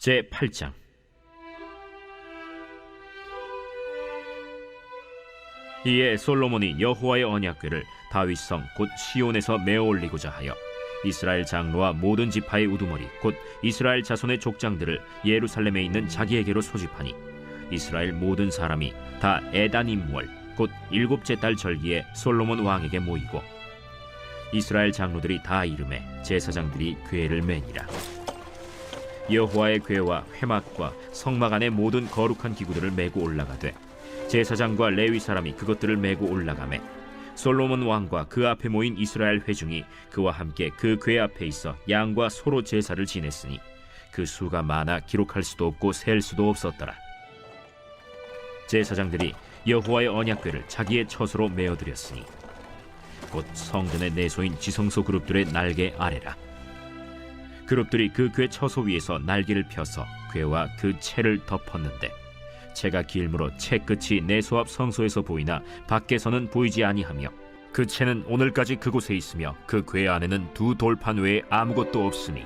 제8장. 이에 솔로몬이 여호와의 언약궤를 다윗성 곧 시온에서 메어 올리고자 하여 이스라엘 장로와 모든 지파의 우두머리 곧 이스라엘 자손의 족장들을 예루살렘에 있는 자기에게로 소집하니 이스라엘 모든 사람이 다 에다님월 곧 일곱째 달 절기에 솔로몬 왕에게 모이고 이스라엘 장로들이 다 이름에 제사장들이 궤를 매니라. 여호와의 궤와 회막과 성막 안의 모든 거룩한 기구들을 메고 올라가되 제사장과 레위 사람이 그것들을 메고 올라가매 솔로몬 왕과 그 앞에 모인 이스라엘 회중이 그와 함께 그 궤 앞에 있어 양과 소로 제사를 지냈으니 그 수가 많아 기록할 수도 없고 셀 수도 없었더라. 제사장들이 여호와의 언약궤를 자기의 처소로 메어드렸으니 곧 성전의 내소인 지성소 그룹들의 날개 아래라. 그룹들이 그 궤 처소 위에서 날개를 펴서 궤와 그 채를 덮었는데 채가 길므로 채 끝이 내소 앞 성소에서 보이나 밖에서는 보이지 아니하며 그 채는 오늘까지 그곳에 있으며 그 궤 안에는 두 돌판 외에 아무것도 없으니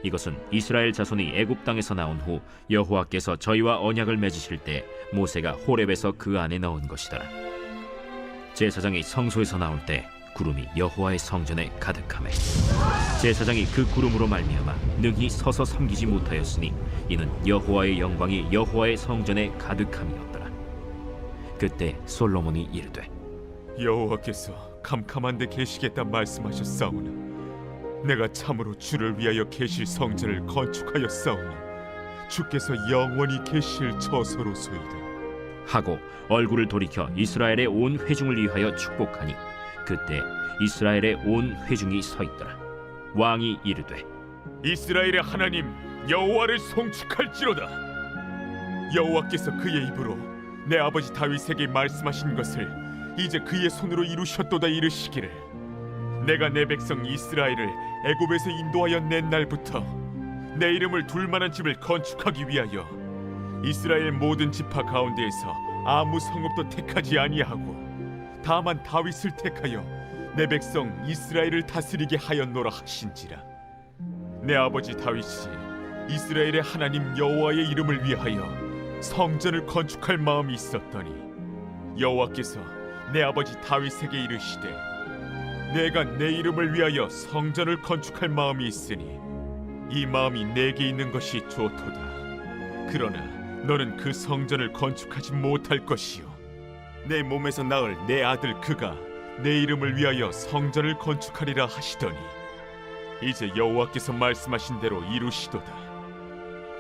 이것은 이스라엘 자손이 애굽 땅에서 나온 후 여호와께서 저희와 언약을 맺으실 때 모세가 호렙에서 그 안에 넣은 것이더라. 제사장이 성소에서 나올 때 구름이 여호와의 성전에 가득하매 제사장이 그 구름으로 말미암아 능히 서서 섬기지 못하였으니 이는 여호와의 영광이 여호와의 성전에 가득함이었더라. 그때 솔로몬이 이르되 여호와께서 캄캄한 데 계시겠다 말씀하셨사오나 내가 참으로 주를 위하여 계실 성전을 건축하였사오니 주께서 영원히 계실 처소로소이다 하고 얼굴을 돌이켜 이스라엘의 온 회중을 위하여 축복하니 그때 이스라엘의 온 회중이 서 있더라. 왕이 이르되 이스라엘의 하나님 여호와를 송축할지로다. 여호와께서 그의 입으로 내 아버지 다윗에게 말씀하신 것을 이제 그의 손으로 이루셨도다 이르시기를 내가 내 백성 이스라엘을 애굽에서 인도하여 낸 날부터 내 이름을 둘 만한 집을 건축하기 위하여 이스라엘 모든 지파 가운데에서 아무 성읍도 택하지 아니하고 다만 다윗을 택하여 내 백성 이스라엘을 다스리게 하였노라 하신지라. 내 아버지 다윗이 이스라엘의 하나님 여호와의 이름을 위하여 성전을 건축할 마음이 있었더니 여호와께서 내 아버지 다윗에게 이르시되 내가 내 이름을 위하여 성전을 건축할 마음이 있으니 이 마음이 내게 있는 것이 좋도다. 그러나 너는 그 성전을 건축하지 못할 것이요 내 몸에서 낳을 내 아들 그가 내 이름을 위하여 성전을 건축하리라 하시더니 이제 여호와께서 말씀하신 대로 이루시도다.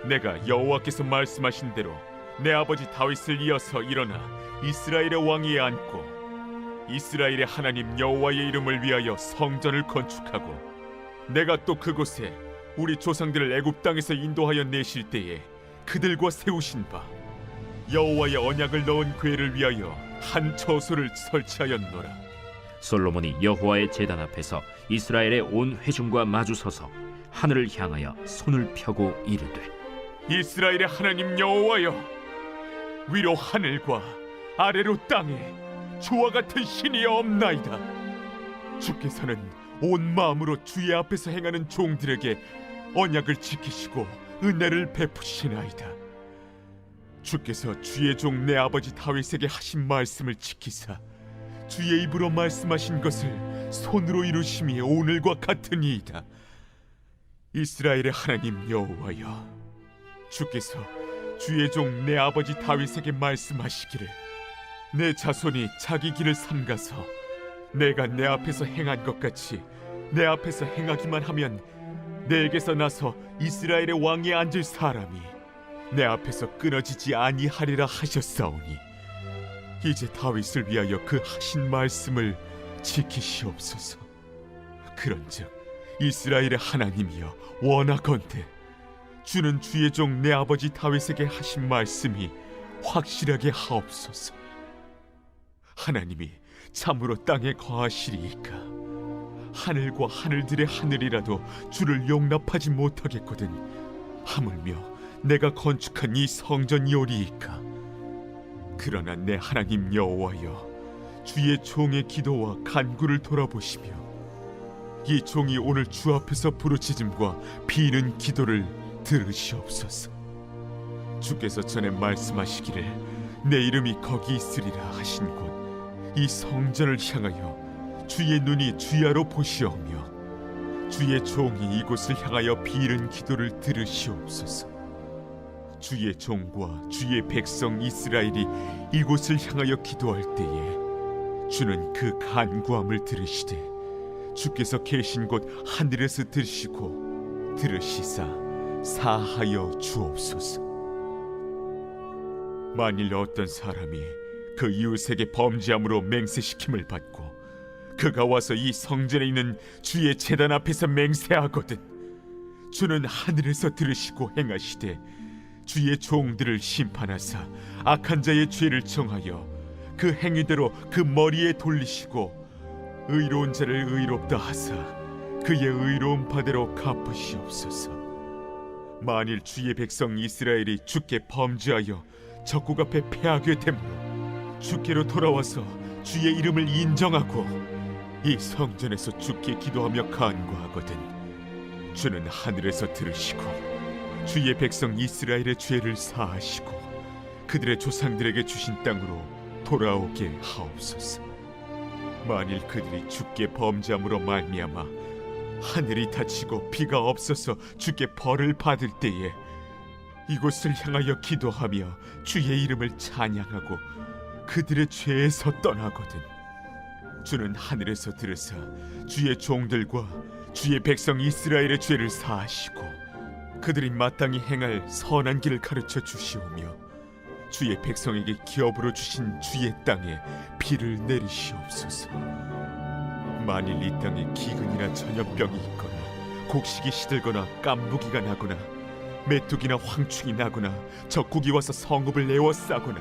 내가 여호와께서 말씀하신 대로 내 아버지 다윗을 이어서 일어나 이스라엘의 왕위에 앉고 이스라엘의 하나님 여호와의 이름을 위하여 성전을 건축하고 내가 또 그곳에 우리 조상들을 애굽 땅에서 인도하여 내실 때에 그들과 세우신 바 여호와의 언약을 넣은 궤를 위하여 한 처소를 설치하였노라. 솔로몬이 여호와의 제단 앞에서 이스라엘의 온 회중과 마주서서 하늘을 향하여 손을 펴고 이르되 이스라엘의 하나님 여호와여 위로 하늘과 아래로 땅에 주와 같은 신이 없나이다. 주께서는 온 마음으로 주의 앞에서 행하는 종들에게 언약을 지키시고 은혜를 베푸시나이다. 주께서 주의 종 내 아버지 다윗에게 하신 말씀을 지키사 주의 입으로 말씀하신 것을 손으로 이루심이 오늘과 같으니이다. 이스라엘의 하나님 여호와여 주께서 주의 종 내 아버지 다윗에게 말씀하시기를 내 자손이 자기 길을 삼가서 내가 내 앞에서 행한 것 같이 내 앞에서 행하기만 하면 내게서 나서 이스라엘의 왕위에 앉을 사람이 내 앞에서 끊어지지 아니하리라 하셨사오니 이제 다윗을 위하여 그 하신 말씀을 지키시옵소서. 그런즉 이스라엘의 하나님이여 원하건대 주는 주의 종 내 아버지 다윗에게 하신 말씀이 확실하게 하옵소서. 하나님이 참으로 땅에 거하시리이까 하늘과 하늘들의 하늘이라도 주를 용납하지 못하겠거든 하물며 내가 건축한 이 성전이오리이까. 그러나 내 하나님 여호와여 주의 종의 기도와 간구를 돌아보시며 이 종이 오늘 주 앞에서 부르짖음과 비는 기도를 들으시옵소서. 주께서 전에 말씀하시기를 내 이름이 거기 있으리라 하신 곳 이 성전을 향하여 주의 눈이 주야로 보시오며 주의 종이 이곳을 향하여 비는 기도를 들으시옵소서. 주의 종과 주의 백성 이스라엘이 이곳을 향하여 기도할 때에 주는 그 간구함을 들으시되 주께서 계신 곳 하늘에서 들으시고 들으시사 사하여 주옵소서. 만일 어떤 사람이 그 이웃에게 범죄함으로 맹세시킴을 받고 그가 와서 이 성전에 있는 주의 제단 앞에서 맹세하거든 주는 하늘에서 들으시고 행하시되 주의 종들을 심판하사 악한 자의 죄를 정하여 그 행위대로 그 머리에 돌리시고 의로운 자를 의롭다 하사 그의 의로운 바대로 갚으시옵소서. 만일 주의 백성 이스라엘이 주께 범죄하여 적국 앞에 패하게 되므로 주께로 돌아와서 주의 이름을 인정하고 이 성전에서 주께 기도하며 간구하거든 주는 하늘에서 들으시고 주의 백성 이스라엘의 죄를 사하시고 그들의 조상들에게 주신 땅으로 돌아오게 하옵소서. 만일 그들이 주께 범죄함으로 말미암아 하늘이 닫히고 비가 없어서 주께 벌을 받을 때에 이곳을 향하여 기도하며 주의 이름을 찬양하고 그들의 죄에서 떠나거든 주는 하늘에서 들으사 주의 종들과 주의 백성 이스라엘의 죄를 사하시고 그들이 마땅히 행할 선한 길을 가르쳐 주시오며 주의 백성에게 기업으로 주신 주의 땅에 비를 내리시옵소서. 만일 이 땅에 기근이나 전염병이 있거나 곡식이 시들거나 깐부기가 나거나 메뚜기나 황충이 나거나 적국이 와서 성읍을 에워싸거나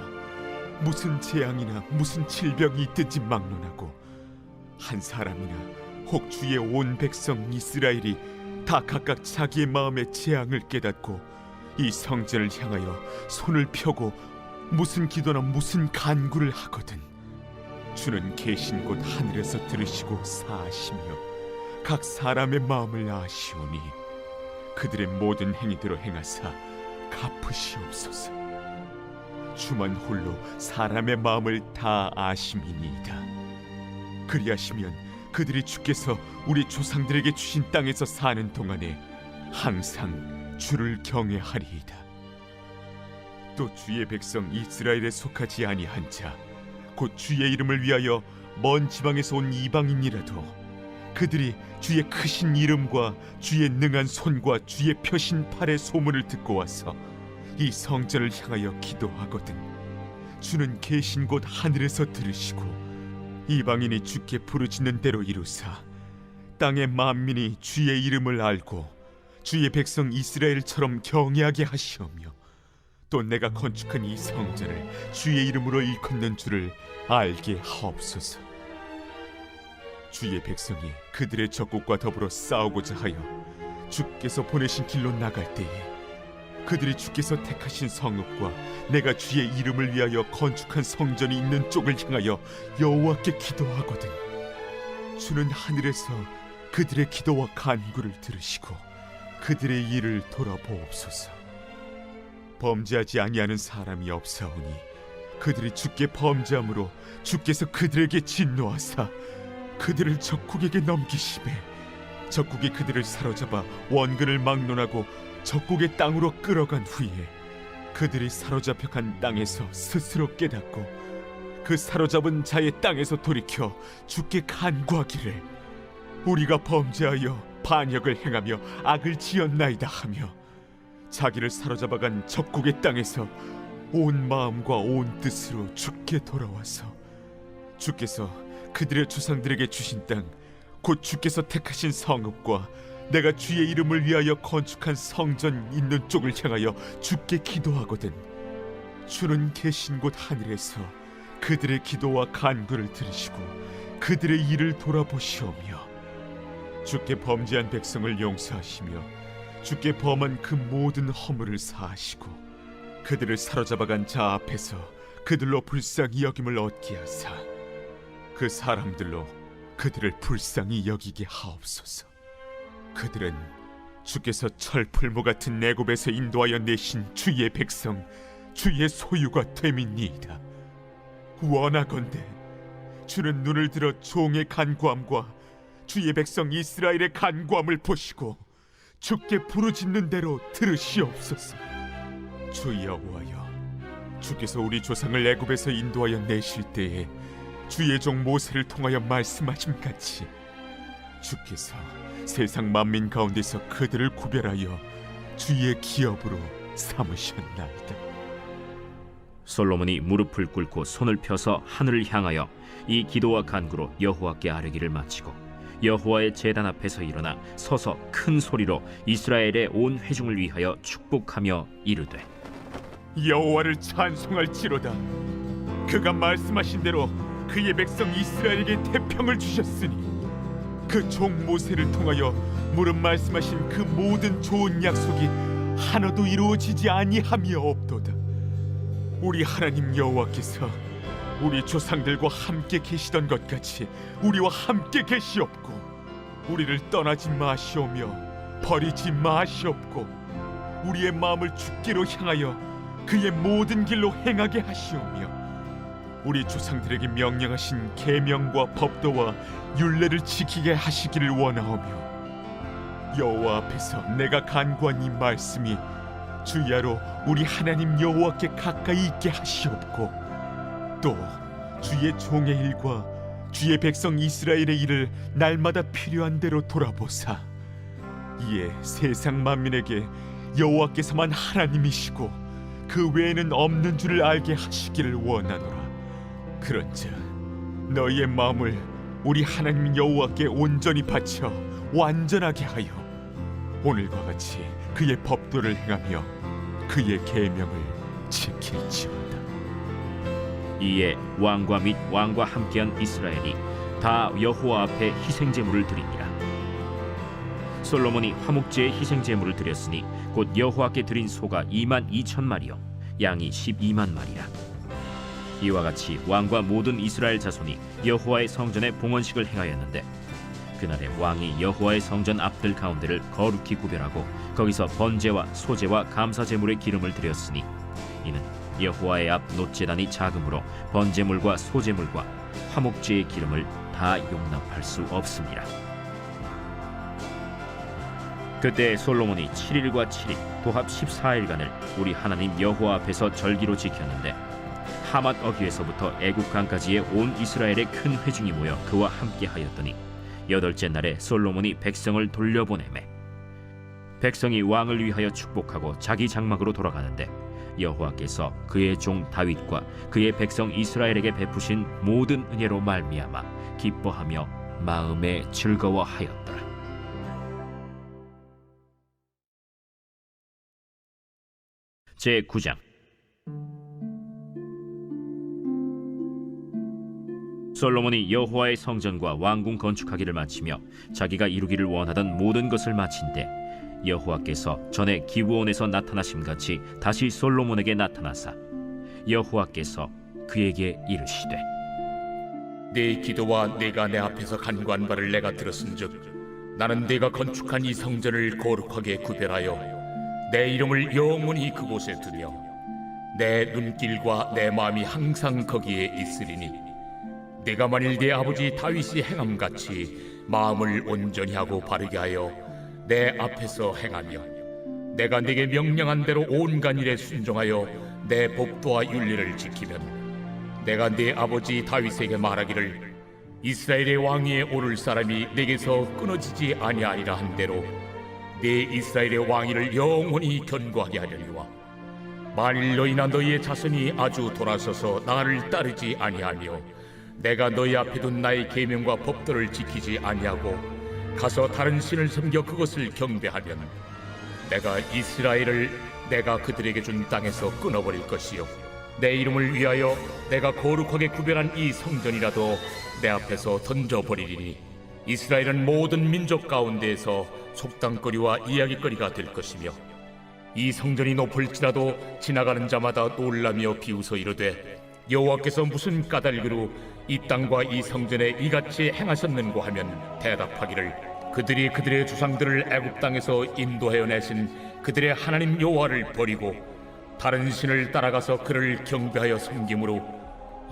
무슨 재앙이나 무슨 질병이 있든지 막론하고 한 사람이나 혹 주의 온 백성 이스라엘이 다 각각 자기의 마음의 재앙을 깨닫고 이 성전을 향하여 손을 펴고 무슨 기도나 무슨 간구를 하거든 주는 계신 곳 하늘에서 들으시고 사하시며 각 사람의 마음을 아시오니 그들의 모든 행위대로 행하사 갚으시옵소서. 주만 홀로 사람의 마음을 다 아심이니이다. 그리하시면 그들이 주께서 우리 조상들에게 주신 땅에서 사는 동안에 항상 주를 경외하리이다. 또 주의 백성 이스라엘에 속하지 아니한 자 곧 주의 이름을 위하여 먼 지방에서 온 이방인이라도 그들이 주의 크신 이름과 주의 능한 손과 주의 펴신 팔의 소문을 듣고 와서 이 성전을 향하여 기도하거든 주는 계신 곳 하늘에서 들으시고 이방인이 주께 부르짖는 대로 이루사 땅의 만민이 주의 이름을 알고 주의 백성 이스라엘처럼 경외하게 하시오며 또 내가 건축한 이 성전을 주의 이름으로 일컫는 줄을 알게 하옵소서. 주의 백성이 그들의 적국과 더불어 싸우고자 하여 주께서 보내신 길로 나갈 때에 그들이 주께서 택하신 성읍과 내가 주의 이름을 위하여 건축한 성전이 있는 쪽을 향하여 여호와께 기도하거든 주는 하늘에서 그들의 기도와 간구를 들으시고 그들의 일을 돌아보옵소서. 범죄하지 아니하는 사람이 없사오니 그들이 주께 범죄함으로 주께서 그들에게 진노하사 그들을 적국에게 넘기시매 적국이 그들을 사로잡아 원근을 막론하고 적국의 땅으로 끌어간 후에 그들이 사로잡혀 간 땅에서 스스로 깨닫고 그 사로잡은 자의 땅에서 돌이켜 주께 간구하기를 우리가 범죄하여 반역을 행하며 악을 지었나이다 하며 자기를 사로잡아간 적국의 땅에서 온 마음과 온 뜻으로 주께 돌아와서 주께서 그들의 조상들에게 주신 땅 곧 주께서 택하신 성읍과 내가 주의 이름을 위하여 건축한 성전 있는 쪽을 향하여 주께 기도하거든 주는 계신 곳 하늘에서 그들의 기도와 간구를 들으시고 그들의 일을 돌아보시오며 주께 범죄한 백성을 용서하시며 주께 범한 그 모든 허물을 사하시고 그들을 사로잡아간 자 앞에서 그들로 불쌍히 여김을 얻게 하사 그 사람들로 그들을 불쌍히 여기게 하옵소서. 그들은 주께서 철풀무 같은 애굽에서 인도하여 내신 주의 백성 주의 소유가 됨이니이다. 원하건대 주는 눈을 들어 종의 간구함과 주의 백성 이스라엘의 간구함을 보시고 주께 부르짖는 대로 들으시옵소서. 주 여호와여, 주께서 우리 조상을 애굽에서 인도하여 내실 때에 주의 종 모세를 통하여 말씀하신 같이 주께서 세상 만민 가운데서 그들을 구별하여 주의 기업으로 삼으셨나이다. 솔로몬이 무릎을 꿇고 손을 펴서 하늘을 향하여 이 기도와 간구로 여호와께 아뢰기를 마치고 여호와의 제단 앞에서 일어나 서서 큰 소리로 이스라엘의 온 회중을 위하여 축복하며 이르되 여호와를 찬송할지로다. 그가 말씀하신 대로 그의 백성 이스라엘에게 태평을 주셨으니 그 종 모세를 통하여 무릇 말씀하신 그 모든 좋은 약속이 하나도 이루어지지 아니함이 없도다. 우리 하나님 여호와께서 우리 조상들과 함께 계시던 것 같이 우리와 함께 계시옵고 우리를 떠나지 마시오며 버리지 마시옵고 우리의 마음을 주께로 향하여 그의 모든 길로 행하게 하시오며 우리 조상들에게 명령하신 계명과 법도와 율례를 지키게 하시기를 원하오며 여호와 앞에서 내가 간구한 이 말씀이 주야로 우리 하나님 여호와께 가까이 있게 하시옵고 또 주의 종의 일과 주의 백성 이스라엘의 일을 날마다 필요한 대로 돌아보사 이에 세상 만민에게 여호와께서만 하나님이시고 그 외에는 없는 줄을 알게 하시기를 원하노라. 그런즉 너희의 마음을 우리 하나님 여호와께 온전히 바쳐 완전하게 하여 오늘과 같이 그의 법도를 행하며 그의 계명을 지킬지어다. 이에 왕과 및 왕과 함께한 이스라엘이 다 여호와 앞에 희생제물을 드리니라. 솔로몬이 화목제의 희생제물을 드렸으니 곧 여호와께 드린 소가 22,000마리요 양이 12만 마리라. 이와 같이 왕과 모든 이스라엘 자손이 여호와의 성전에 봉헌식을 행하였는데 그날에 왕이 여호와의 성전 앞들 가운데를 거룩히 구별하고 거기서 번제와 소제와 감사제물의 기름을 드렸으니 이는 여호와의 앞 놋제단이 작으므로 번제물과 소제물과 화목제의 기름을 다 용납할 수 없습니다. 그때 솔로몬이 7일과 7일 도합 14일간을 우리 하나님 여호와 앞에서 절기로 지켰는데 하맛 어귀에서부터 애국 강까지의 온 이스라엘의 큰 회중이 모여 그와 함께 하였더니 8째 날에 솔로몬이 백성을 돌려보내매 백성이 왕을 위하여 축복하고 자기 장막으로 돌아가는데 여호와께서 그의 종 다윗과 그의 백성 이스라엘에게 베푸신 모든 은혜로 말미암아 기뻐하며 마음에 즐거워하였더라. 제9장 솔로몬이 여호와의 성전과 왕궁 건축하기를 마치며 자기가 이루기를 원하던 모든 것을 마친 때 여호와께서 전에 기브온에서 나타나심같이 다시 솔로몬에게 나타나사 여호와께서 그에게 이르시되 네 기도와 네가 내 앞에서 간구한 바를 내가 들었은즉 나는 네가 건축한 이 성전을 거룩하게 구별하여 내 이름을 영원히 그곳에 두며 내 눈길과 내 마음이 항상 거기에 있으리니 네가 만일 네 아버지 다윗이 행함같이 마음을 온전히 하고 바르게 하여 내 앞에서 행하며 내가 네게 명령한 대로 온갖 일에 순종하여 내 법도와 윤리를 지키면 내가 네 아버지 다윗에게 말하기를 이스라엘의 왕위에 오를 사람이 네게서 끊어지지 아니하리라 한 대로 네 이스라엘의 왕위를 영원히 견고하게 하려니와 만일 너희나 너희의 자손이 아주 돌아서서 나를 따르지 아니하며 내가 너희 앞에 둔 나의 계명과 법도를 지키지 아니하고 가서 다른 신을 섬겨 그것을 경배하면 내가 이스라엘을 내가 그들에게 준 땅에서 끊어버릴 것이요 내 이름을 위하여 내가 거룩하게 구별한 이 성전이라도 내 앞에서 던져버리리니 이스라엘은 모든 민족 가운데에서 속담거리와 이야기거리가 될 것이며 이 성전이 높을지라도 지나가는 자마다 놀라며 비웃어 이르되 여호와께서 무슨 까닭으로 이 땅과 이 성전에 이같이 행하셨는고 하면 대답하기를 그들이 그들의 조상들을 애굽 땅에서 인도하여 내신 그들의 하나님 여호와를 버리고 다른 신을 따라가서 그를 경배하여 섬김으로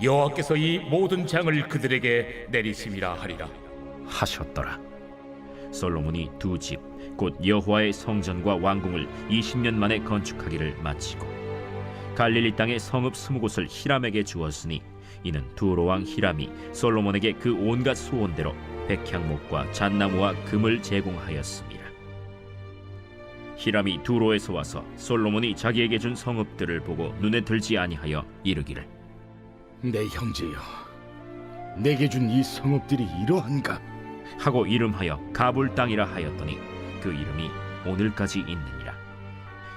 여호와께서 이 모든 재앙을 그들에게 내리심이라 하리라 하셨더라. 솔로몬이 두 집 곧 여호와의 성전과 왕궁을 20년 만에 건축하기를 마치고 갈릴리 땅의 성읍 20곳을 히람에게 주었으니 이는 두로 왕 히람이 솔로몬에게 그 온갖 소원대로 백향목과 잣나무와 금을 제공하였습니다. 히람이 두로에서 와서 솔로몬이 자기에게 준 성읍들을 보고 눈에 들지 아니하여 이르기를 내 형제여, 내게 준 이 성읍들이 이러한가? 하고 이름하여 가불 땅이라 하였더니 그 이름이 오늘까지 있느니라.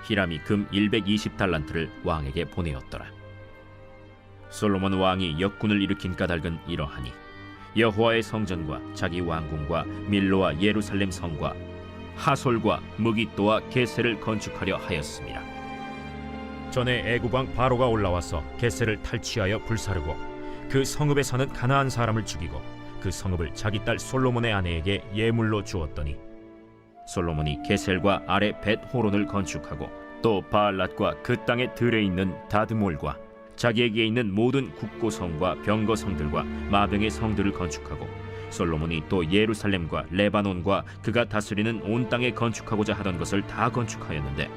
히람이 금 120달란트를 왕에게 보내었더라. 솔로몬 왕이 역군을 일으킨 까닭은 이러하니 여호와의 성전과 자기 왕궁과 밀로와 예루살렘 성과 하솔과 무깃도와 게셀을 건축하려 하였습니다. 전에 애굽 왕 바로가 올라와서 게셀을 탈취하여 불사르고 그 성읍에 사는 가나안 사람을 죽이고 그 성읍을 자기 딸 솔로몬의 아내에게 예물로 주었더니 솔로몬이 게셀과 아래 벳 호론을 건축하고 또 바알랏과 그 땅에 들에 있는 다드몰과 자기에게 있는 모든 국고성과 병거성들과 마병의 성들을 건축하고 솔로몬이 또 예루살렘과 레바논과 그가 다스리는 온 땅에 건축하고자 하던 것을 다 건축하였는데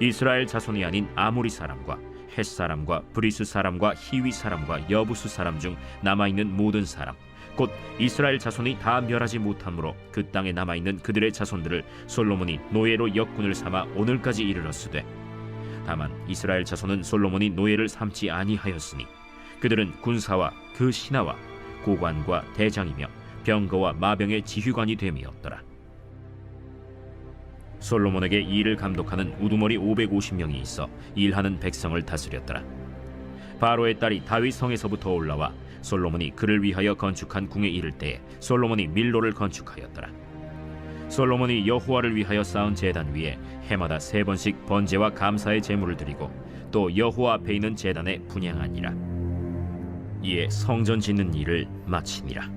이스라엘 자손이 아닌 아모리 사람과 헷 사람과 브리스 사람과 히위 사람과 여부수 사람 중 남아있는 모든 사람 곧 이스라엘 자손이 다 멸하지 못하므로 그 땅에 남아있는 그들의 자손들을 솔로몬이 노예로 역군을 삼아 오늘까지 이르렀으되 다만 이스라엘 자손은 솔로몬이 노예를 삼지 아니하였으니 그들은 군사와 그 신하와 고관과 대장이며 병거와 마병의 지휘관이 됨이었더라. 솔로몬에게 이 일을 감독하는 우두머리 550명이 있어 일하는 백성을 다스렸더라. 바로의 딸이 다윗 성에서부터 올라와 솔로몬이 그를 위하여 건축한 궁에 이를 때에 솔로몬이 밀로를 건축하였더라. 솔로몬이 여호와를 위하여 쌓은 제단 위에 해마다 3번씩 번제와 감사의 제물을 드리고 또 여호와 앞에 있는 제단에 분향하니라. 이에 성전 짓는 일을 마치니라.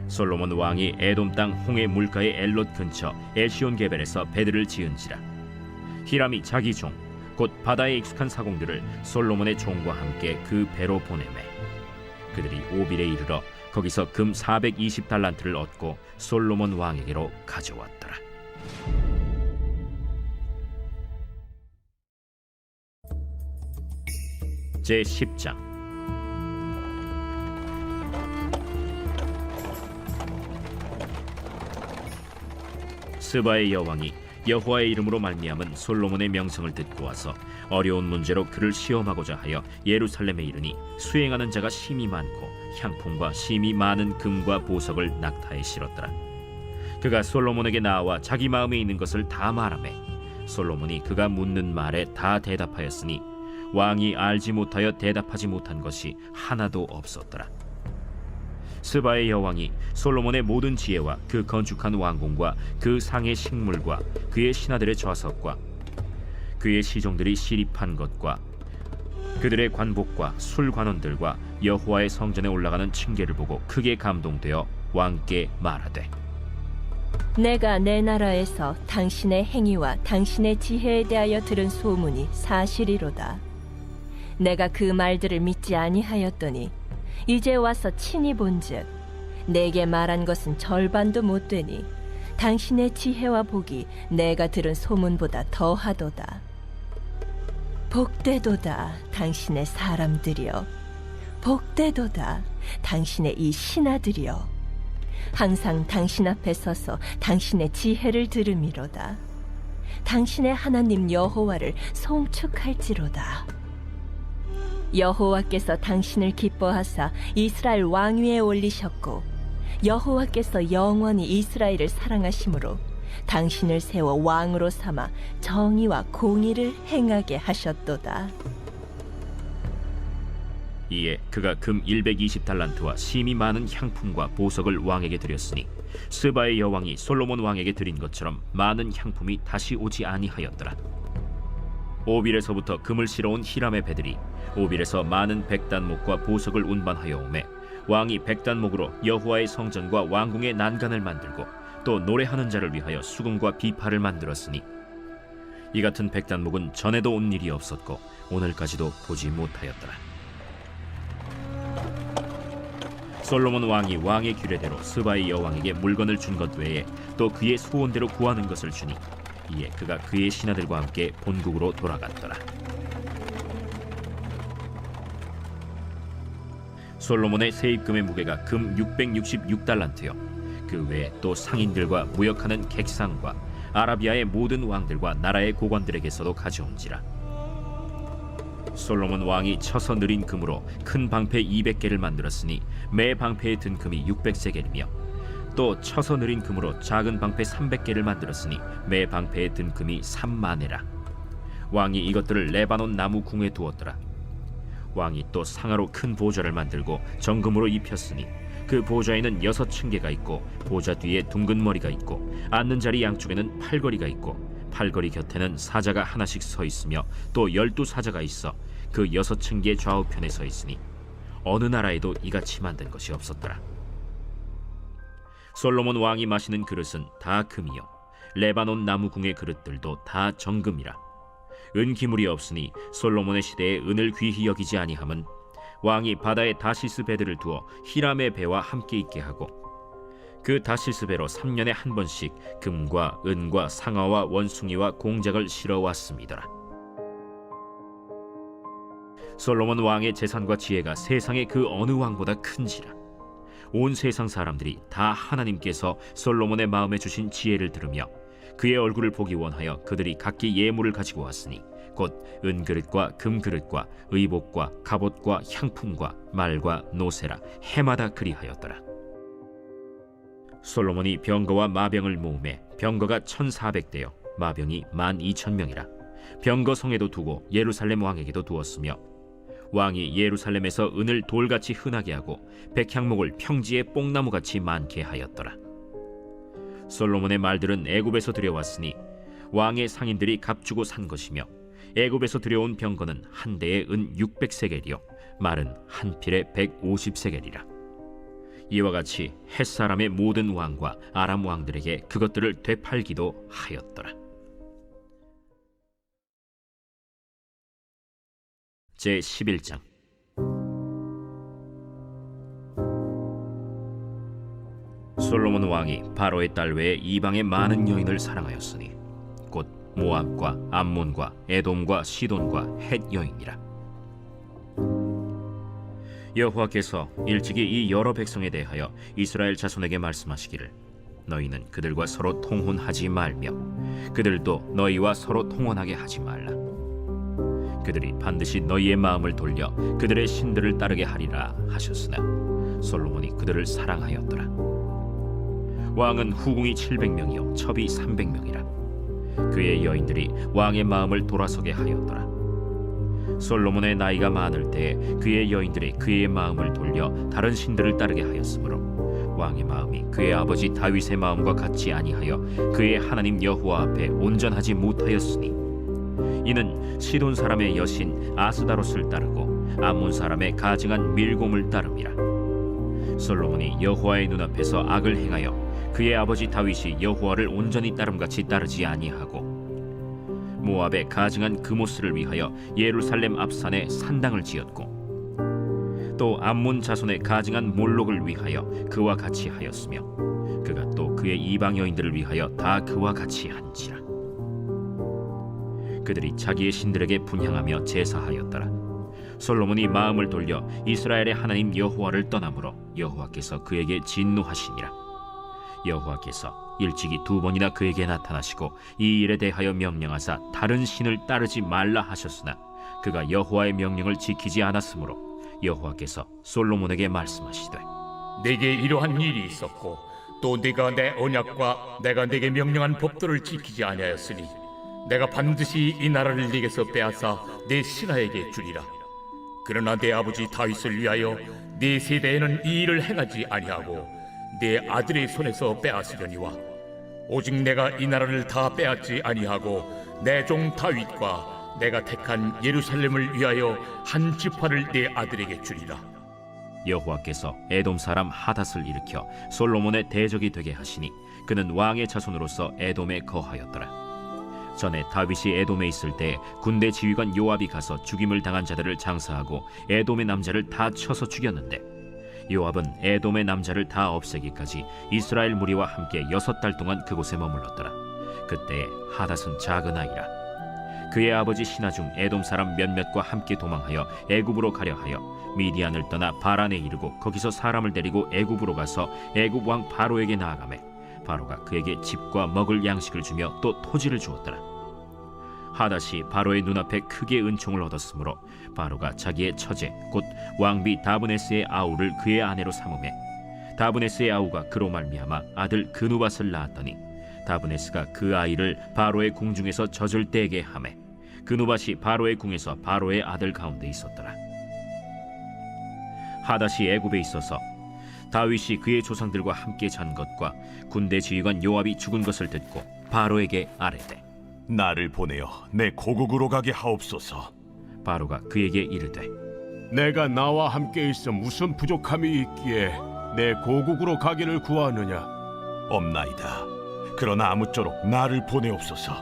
솔로몬 왕이 에돔 땅 홍해 물가의 엘롯 근처 에시온 게벨에서 배들을 지은지라. 히람이 자기 종 곧 바다에 익숙한 사공들을 솔로몬의 종과 함께 그 배로 보내매 그들이 오빌에 이르러 거기서 금 420달란트를 얻고 솔로몬 왕에게로 가져왔더라. 제10장 스바의 여왕이 여호와의 이름으로 말미암은 솔로몬의 명성을 듣고 와서 어려운 문제로 그를 시험하고자 하여 예루살렘에 이르니 수행하는 자가 심히 많고 향품과 심히 많은 금과 보석을 낙타에 실었더라. 그가 솔로몬에게 나와 자기 마음에 있는 것을 다 말하매 솔로몬이 그가 묻는 말에 다 대답하였으니 왕이 알지 못하여 대답하지 못한 것이 하나도 없었더라. 스바의 여왕이 솔로몬의 모든 지혜와 그 건축한 왕궁과 그 상의 식물과 그의 신하들의 좌석과 그의 시종들이 시립한 것과 그들의 관복과 술관원들과 여호와의 성전에 올라가는 층계를 보고 크게 감동되어 왕께 말하되 내가 내 나라에서 당신의 행위와 당신의 지혜에 대하여 들은 소문이 사실이로다. 내가 그 말들을 믿지 아니하였더니 이제 와서 친히 본즉 내게 말한 것은 절반도 못 되니 당신의 지혜와 복이 내가 들은 소문보다 더하도다. 복되도다 당신의 사람들이여, 복되도다 당신의 이 신하들이여. 항상 당신 앞에 서서 당신의 지혜를 들음이로다. 당신의 하나님 여호와를 송축할지로다. 여호와께서 당신을 기뻐하사 이스라엘 왕위에 올리셨고 여호와께서 영원히 이스라엘을 사랑하심으로 당신을 세워 왕으로 삼아 정의와 공의를 행하게 하셨도다. 이에 그가 금 120달란트와 심히 많은 향품과 보석을 왕에게 드렸으니 스바의 여왕이 솔로몬 왕에게 드린 것처럼 많은 향품이 다시 오지 아니하였더라. 오빌에서부터 금을 실어온 히람의 배들이 오빌에서 많은 백단목과 보석을 운반하여 오매 왕이 백단목으로 여호와의 성전과 왕궁의 난간을 만들고 또 노래하는 자를 위하여 수금과 비파를 만들었으니 이 같은 백단목은 전에도 온 일이 없었고 오늘까지도 보지 못하였더라. 솔로몬 왕이 왕의 규례대로 스바의 여왕에게 물건을 준 것 외에 또 그의 소원대로 구하는 것을 주니 이에 그가 그의 신하들과 함께 본국으로 돌아갔더라. 솔로몬의 세입금의 무게가 금 666달란트요 그 외에 또 상인들과 무역하는 객상과 아라비아의 모든 왕들과 나라의 고관들에게서도 가져온지라. 솔로몬 왕이 쳐서 느린 금으로 큰 방패 200개를 만들었으니 매 방패에 든 금이 600세겔이며 또 쳐서 느린 금으로 작은 방패 300개를 만들었으니 매 방패에 든 금이 3만에라. 왕이 이것들을 레바논 나무 궁에 두었더라. 왕이 또 상아로 큰 보좌를 만들고 정금으로 입혔으니 그 보좌에는 6층계가 있고 보좌 뒤에 둥근 머리가 있고 앉는 자리 양쪽에는 팔걸이가 있고 팔걸이 곁에는 사자가 하나씩 서 있으며 또 12사자가 있어 그 6층계 좌우편에 서 있으니 어느 나라에도 이같이 만든 것이 없었더라. 솔로몬 왕이 마시는 그릇은 다 금이요 레바논 나무궁의 그릇들도 다 정금이라. 은기물이 없으니 솔로몬의 시대에 은을 귀히 여기지 아니함은 왕이 바다에 다시스 배들을 두어 히람의 배와 함께 있게 하고 그 다시스 배로 3년에 한 번씩 금과 은과 상아와 원숭이와 공작을 실어 왔습니다. 솔로몬 왕의 재산과 지혜가 세상의 그 어느 왕보다 큰지라. 온 세상 사람들이 다 하나님께서 솔로몬의 마음에 주신 지혜를 들으며 그의 얼굴을 보기 원하여 그들이 각기 예물을 가지고 왔으니 곧 은그릇과 금그릇과 의복과 갑옷과 향품과 말과 노새라 해마다 그리하였더라. 솔로몬이 병거와 마병을 모으매 병거가 1400대요 마병이 12,000명이라. 병거성에도 두고 예루살렘 왕에게도 두었으며 왕이 예루살렘에서 은을 돌같이 흔하게 하고 백향목을 평지에 뽕나무같이 많게 하였더라. 솔로몬의 말들은 애굽에서 들여왔으니 왕의 상인들이 값주고 산 것이며 애굽에서 들여온 병거는 한 대에 은 600세겔이요 말은 한 필에 150세겔이라. 이와 같이 헷사람의 모든 왕과 아람 왕들에게 그것들을 되팔기도 하였더라. 제11장. 솔로몬 왕이 바로의 딸 외에 이방의 많은 여인을 사랑하였으니 곧 모압과 암몬과 에돔과 시돈과 헷 여인이라. 여호와께서 일찍이 이 여러 백성에 대하여 이스라엘 자손에게 말씀하시기를 너희는 그들과 서로 통혼하지 말며 그들도 너희와 서로 통혼하게 하지 말라. 그들이 반드시 너희의 마음을 돌려 그들의 신들을 따르게 하리라 하셨으나 솔로몬이 그들을 사랑하였더라. 왕은 후궁이 700명이요 첩이 300명이라. 그의 여인들이 왕의 마음을 돌아서게 하였더라. 솔로몬의 나이가 많을 때에 그의 여인들이 그의 마음을 돌려 다른 신들을 따르게 하였으므로 왕의 마음이 그의 아버지 다윗의 마음과 같지 아니하여 그의 하나님 여호와 앞에 온전하지 못하였으니 이는 시돈 사람의 여신 아스다롯을 따르고 암몬 사람의 가증한 밀곰을 따름이라. 솔로몬이 여호와의 눈앞에서 악을 행하여 그의 아버지 다윗이 여호와를 온전히 따름같이 따르지 아니하고 모압의 가증한 그모스를 위하여 예루살렘 앞산에 산당을 지었고 또 암몬 자손의 가증한 몰록을 위하여 그와 같이 하였으며 그가 또 그의 이방 여인들을 위하여 다 그와 같이 한지라. 그들이 자기의 신들에게 분향하며 제사하였더라. 솔로몬이 마음을 돌려 이스라엘의 하나님 여호와를 떠나므로 여호와께서 그에게 진노하시니라. 여호와께서 일찍이 2번이나 그에게 나타나시고 이 일에 대하여 명령하사 다른 신을 따르지 말라 하셨으나 그가 여호와의 명령을 지키지 않았으므로 여호와께서 솔로몬에게 말씀하시되 내게 이러한 일이 있었고 또 네가 내 언약과 내가 네게 명령한 법도를 지키지 아니하였으니 내가 반드시 이 나라를 네게서 빼앗아 네 신하에게 주리라. 그러나 내 아버지 다윗을 위하여 네 세대에는 이 일을 행하지 아니하고 내 아들의 손에서 빼앗으려니와 오직 내가 이 나라를 다 빼앗지 아니하고 내 종 다윗과 내가 택한 예루살렘을 위하여 한 지파를 내 아들에게 주리라. 여호와께서 에돔 사람 하닷을 일으켜 솔로몬의 대적이 되게 하시니 그는 왕의 자손으로서 에돔에 거하였더라. 전에 다윗이 에돔에 있을 때 군대 지휘관 요압이 가서 죽임을 당한 자들을 장사하고 에돔의 남자를 다 쳐서 죽였는데 요압은 에돔의 남자를 다 없애기까지 이스라엘 무리와 함께 6달 동안 그곳에 머물렀더라. 그때에 하닷은 작은 아이라. 그의 아버지 신하 중 에돔 사람 몇몇과 함께 도망하여 애굽으로 가려 하여 미디안을 떠나 바란에 이르고 거기서 사람을 데리고 애굽으로 가서 애굽 왕 바로에게 나아가매 바로가 그에게 집과 먹을 양식을 주며 또 토지를 주었더라. 하닷이 바로의 눈앞에 크게 은총을 얻었으므로 바로가 자기의 처제 곧 왕비 다브네스의 아우를 그의 아내로 삼으매 다브네스의 아우가 그로 말미암아 아들 그누밧을 낳았더니 다브네스가 그 아이를 바로의 궁중에서 젖을 떼게 하매 그누밧이 바로의 궁에서 바로의 아들 가운데 있었더라. 하닷이 애굽에 있어서 다윗이 그의 조상들과 함께 잔 것과 군대 지휘관 요압이 죽은 것을 듣고 바로에게 아뢰되 나를 보내어 내 고국으로 가게 하옵소서. 바로가 그에게 이르되 내가 나와 함께 있어 무슨 부족함이 있기에 내 고국으로 가기를 구하느냐? 없나이다. 그러나 아무쪼록 나를 보내옵소서.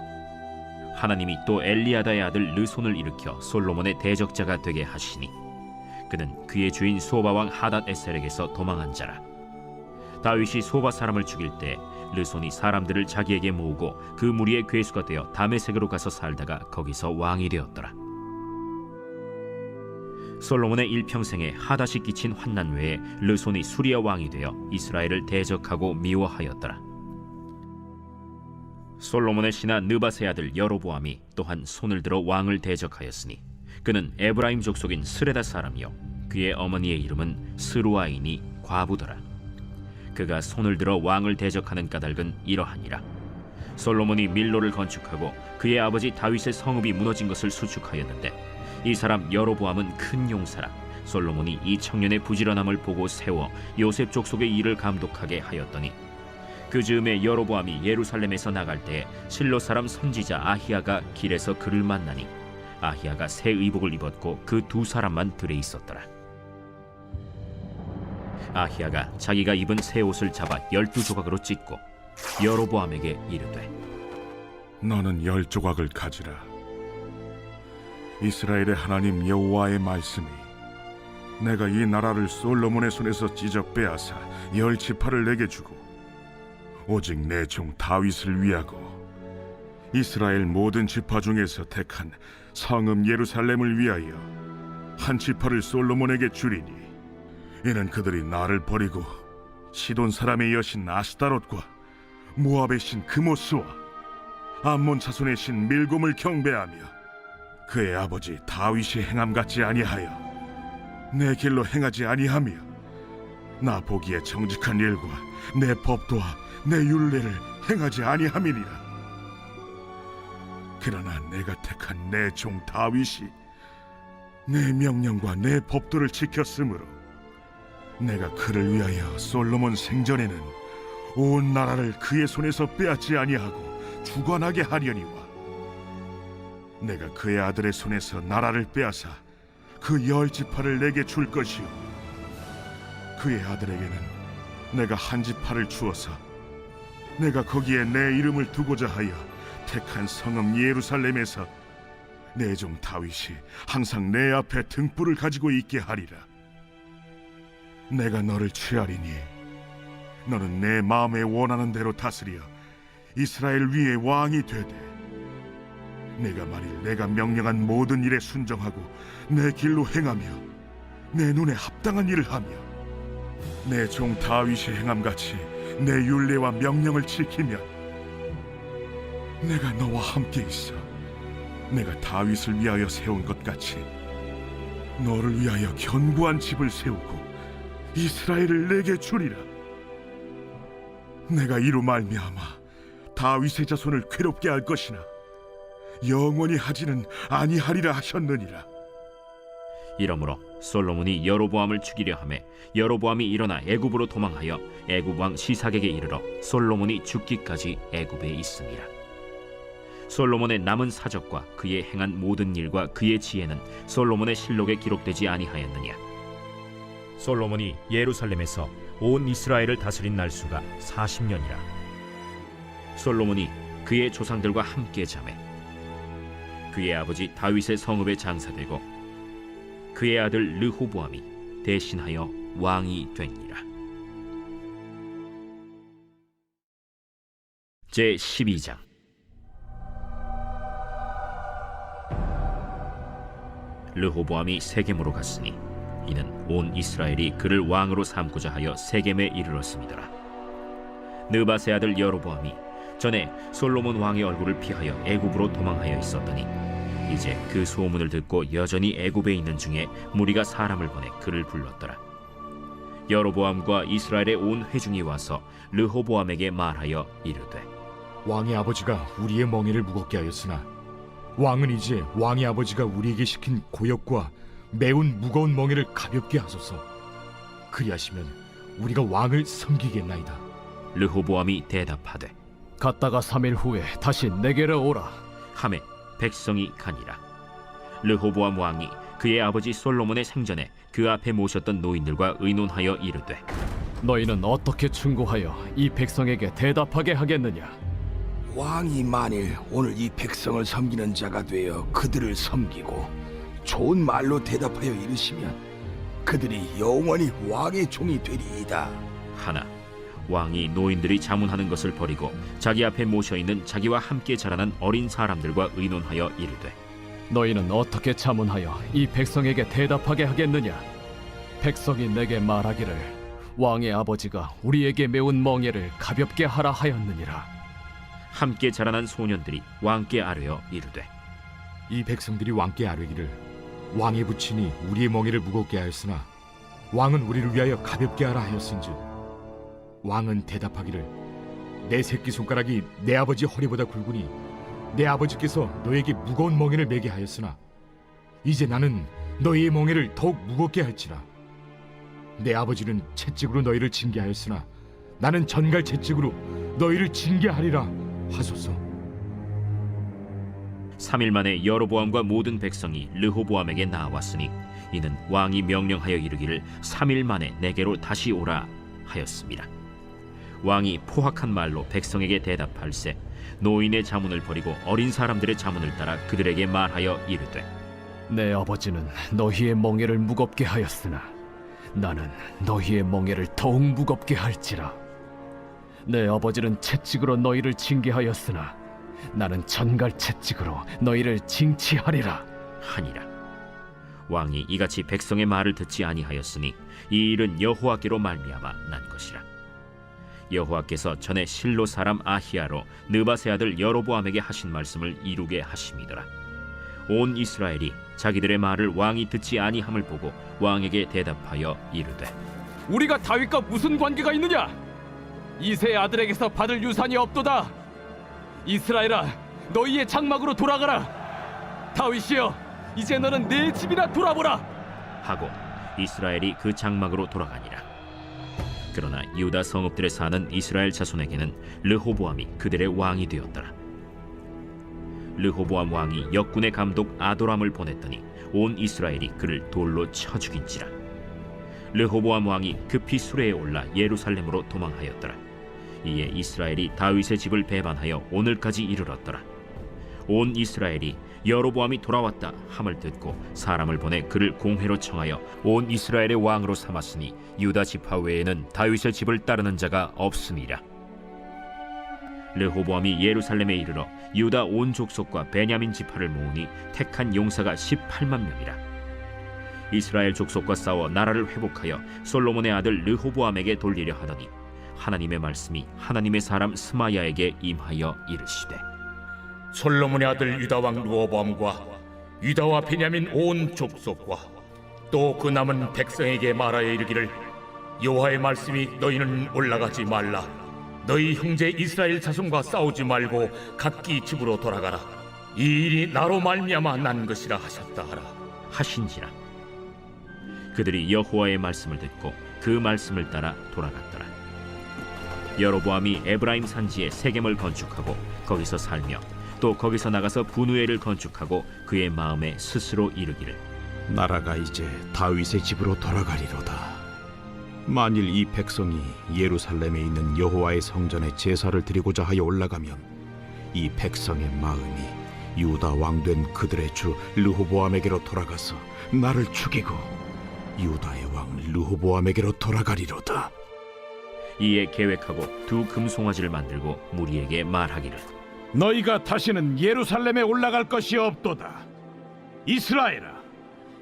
하나님이 또 엘리야다의 아들 르손을 일으켜 솔로몬의 대적자가 되게 하시니 그는 그의 주인 소바 왕 하닷 에셀에게서 도망한 자라. 다윗이 소바 사람을 죽일 때 르손이 사람들을 자기에게 모으고 그 무리의 괴수가 되어 다메섹으로 가서 살다가 거기서 왕이 되었더라. 솔로몬의 일평생에 하닷이 끼친 환난 외에 르손이 수리아 왕이 되어 이스라엘을 대적하고 미워하였더라. 솔로몬의 신하 느밧의 아들 여로보암이 또한 손을 들어 왕을 대적하였으니 그는 에브라임 족속인 스레다 사람이요 그의 어머니의 이름은 스루아이니 과부더라. 그가 손을 들어 왕을 대적하는 까닭은 이러하니라. 솔로몬이 밀로를 건축하고 그의 아버지 다윗의 성읍이 무너진 것을 수축하였는데 이 사람 여로보암은 큰 용사라. 솔로몬이 이 청년의 부지런함을 보고 세워 요셉 족속의 일을 감독하게 하였더니 그 즈음에 여로보암이 예루살렘에서 나갈 때 실로 사람 선지자 아히야가 길에서 그를 만나니 아히야가 새 의복을 입었고 그 두 사람만 들에 있었더라. 아히야가 자기가 입은 새 옷을 잡아 12조각으로 찢고 여로보암에게 이르되 너는 10조각을 가지라. 이스라엘의 하나님 여호와의 말씀이 내가 이 나라를 솔로몬의 손에서 찢어 빼앗아 10지파를 내게 주고 오직 내 종 다윗을 위하고 이스라엘 모든 지파 중에서 택한 성읍 예루살렘을 위하여 한 지파를 솔로몬에게 주리니 이는 그들이 나를 버리고 시돈 사람의 여신 아스타롯과 모압의 신 그모스와 암몬 자손의 신 밀곰을 경배하며 그의 아버지 다윗이 행함 같지 아니하여 내 길로 행하지 아니하며 나 보기에 정직한 일과 내 법도와 내 율례를 행하지 아니함이니라. 그러나 내가 택한 내 종 다윗이 내 명령과 내 법도를 지켰으므로 내가 그를 위하여 솔로몬 생전에는 온 나라를 그의 손에서 빼앗지 아니하고 주관하게 하려니와 내가 그의 아들의 손에서 나라를 빼앗아 그 10지파를 내게 줄 것이요 그의 아들에게는 내가 한 지파를 주어서 내가 거기에 내 이름을 두고자 하여 택한 성읍 예루살렘에서 내 종 다윗이 항상 내 앞에 등불을 가지고 있게 하리라. 내가 너를 취하리니 너는 내 마음에 원하는 대로 다스려 이스라엘 위에 왕이 되되 내가 만일 내가 명령한 모든 일에 순종하고 내 길로 행하며 내 눈에 합당한 일을 하며 내 종 다윗이 행함같이 내 율례와 명령을 지키면 내가 너와 함께 있어 내가 다윗을 위하여 세운 것 같이 너를 위하여 견고한 집을 세우고 이스라엘을 내게 주리라. 내가 이로 말미암아 다윗의 자손을 괴롭게 할 것이나 영원히 하지는 아니하리라 하셨느니라. 이러므로 솔로몬이 여로보암을 죽이려 하매 여로보암이 일어나 애굽으로 도망하여 애굽 왕 시삭에게 이르러 솔로몬이 죽기까지 애굽에 있음이라. 솔로몬의 남은 사적과 그의 행한 모든 일과 그의 지혜는 솔로몬의 실록에 기록되지 아니하였느냐. 솔로몬이 예루살렘에서 온 이스라엘을 다스린 날수가 40년이라. 솔로몬이 그의 조상들과 함께 자매 그의 아버지 다윗의 성읍에 장사되고 그의 아들 르호보암이 대신하여 왕이 되니라. 제 12장. 르호보암이 세겜으로 갔으니 이는 온 이스라엘이 그를 왕으로 삼고자 하여 세겜에 이르렀음이더라. 느밧의 아들 여로보암이 전에 솔로몬 왕의 얼굴을 피하여 애굽으로 도망하여 있었더니 이제 그 소문을 듣고 여전히 애굽에 있는 중에 무리가 사람을 보내 그를 불렀더라. 여로보암과 이스라엘의 온 회중이 와서 르호보암에게 말하여 이르되 왕의 아버지가 우리의 멍에를 무겁게 하였으나 왕은 이제 왕의 아버지가 우리에게 시킨 고역과 매운 무거운 멍에를 가볍게 하소서. 그리하시면 우리가 왕을 섬기겠나이다. 르호보암이 대답하되 갔다가 3일 후에 다시 내게로 오라. 하매 백성이 가니라. 르호보암 왕이 그의 아버지 솔로몬의 생전에 그 앞에 모셨던 노인들과 의논하여 이르되 너희는 어떻게 충고하여 이 백성에게 대답하게 하겠느냐? 왕이 만일 오늘 이 백성을 섬기는 자가 되어 그들을 섬기고 좋은 말로 대답하여 이르시면 그들이 영원히 왕의 종이 되리이다. 하나 왕이 노인들이 자문하는 것을 버리고 자기 앞에 모셔있는 자기와 함께 자라난 어린 사람들과 의논하여 이르되 너희는 어떻게 자문하여 이 백성에게 대답하게 하겠느냐? 백성이 내게 말하기를 왕의 아버지가 우리에게 매운 멍에를 가볍게 하라 하였느니라. 함께 자라난 소년들이 왕께 아뢰어 이르되 이 백성들이 왕께 아뢰기를 왕의 부친이 우리의 멍에를 무겁게 하였으나 왕은 우리를 위하여 가볍게 하라 하였은즉 왕은 대답하기를 내 새끼손가락이 내 아버지 허리보다 굵으니 내 아버지께서 너에게 무거운 멍에를 매게 하였으나 이제 나는 너희의 멍에를 더욱 무겁게 할지라. 내 아버지는 채찍으로 너희를 징계하였으나 나는 전갈 채찍으로 너희를 징계하리라 하소서. 3일 만에 여로보암과 모든 백성이 르호보암에게 나왔으니 이는 왕이 명령하여 이르기를 3일 만에 내게로 다시 오라 하였습니다. 왕이 포악한 말로 백성에게 대답할세 노인의 자문을 버리고 어린 사람들의 자문을 따라 그들에게 말하여 이르되 내 아버지는 너희의 멍에를 무겁게 하였으나 나는 너희의 멍에를 더욱 무겁게 할지라. 내 아버지는 채찍으로 너희를 징계하였으나 나는 전갈 채찍으로 너희를 징치하리라 하니라. 왕이 이같이 백성의 말을 듣지 아니하였으니 이 일은 여호와께로 말미암아 난 것이라. 여호와께서 전에 실로 사람 아히야로 느밧의 아들 여로보암에게 하신 말씀을 이루게 하심이더라. 온 이스라엘이 자기들의 말을 왕이 듣지 아니함을 보고 왕에게 대답하여 이르되 우리가 다윗과 무슨 관계가 있느냐? 이새의 아들에게서 받을 유산이 없도다. 이스라엘아, 너희의 장막으로 돌아가라. 다윗이여, 이제 너는 내 집이나 돌아보라 하고 이스라엘이 그 장막으로 돌아가니라. 그러나 유다 성읍들에 사는 이스라엘 자손에게는 르호보암이 그들의 왕이 되었더라. 르호보암 왕이 역군의 감독 아도람을 보냈더니 온 이스라엘이 그를 돌로 쳐 죽인지라. 르호보암 왕이 급히 수레에 올라 예루살렘으로 도망하였더라. 이에 이스라엘이 다윗의 집을 배반하여 오늘까지 이르렀더라. 온 이스라엘이 여로보암이 돌아왔다 함을 듣고 사람을 보내 그를 공회로 청하여 온 이스라엘의 왕으로 삼았으니 유다 지파 외에는 다윗의 집을 따르는 자가 없음이라. 르호보암이 예루살렘에 이르러 유다 온 족속과 베냐민 지파를 모으니 택한 용사가 18만 명이라. 이스라엘 족속과 싸워 나라를 회복하여 솔로몬의 아들 르호보암에게 돌리려 하더니 하나님의 말씀이 하나님의 사람 스마야에게 임하여 이르시되 솔로몬의 아들 유다 왕 르호보암과 유다와 베냐민 온 족속과 또 그 남은 백성에게 말하여 이르기를 여호와의 말씀이 너희는 올라가지 말라. 너희 형제 이스라엘 자손과 싸우지 말고 각기 집으로 돌아가라. 이 일이 나로 말미암아 난 것이라 하셨다 하라 하신지라. 그들이 여호와의 말씀을 듣고 그 말씀을 따라 돌아갔더라. 여로보암이 에브라임 산지에 세겜을 건축하고 거기서 살며 또 거기서 나가서 분우엘을 건축하고 그의 마음에 스스로 이르기를 나라가 이제 다윗의 집으로 돌아가리로다. 만일 이 백성이 예루살렘에 있는 여호와의 성전에 제사를 드리고자 하여 올라가면 이 백성의 마음이 유다 왕된 그들의 주 르호보암에게로 돌아가서 나를 죽이고 유다의 왕 르호보암에게로 돌아가리로다. 이에 계획하고 두 금송아지를 만들고 무리에게 말하기를 너희가 다시는 예루살렘에 올라갈 것이 없도다. 이스라엘아,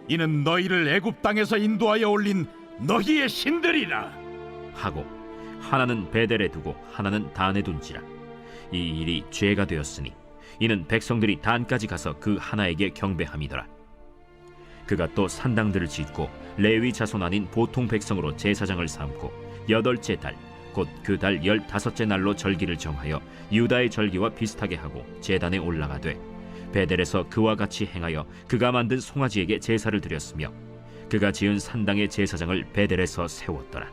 이는 너희를 애굽 땅에서 인도하여 올린 너희의 신들이라. 하고 하나는 베델에 두고 하나는 단에 둔지라. 이 일이 죄가 되었으니 이는 백성들이 단까지 가서 그 하나에게 경배함이더라. 그가 또 산당들을 짓고 레위 자손 아닌 보통 백성으로 제사장을 삼고 8째 달 곧 그 달 15째 날로 절기를 정하여 유다의 절기와 비슷하게 하고 제단에 올라가되 베델에서 그와 같이 행하여 그가 만든 송아지에게 제사를 드렸으며 그가 지은 산당의 제사장을 베델에서 세웠더라.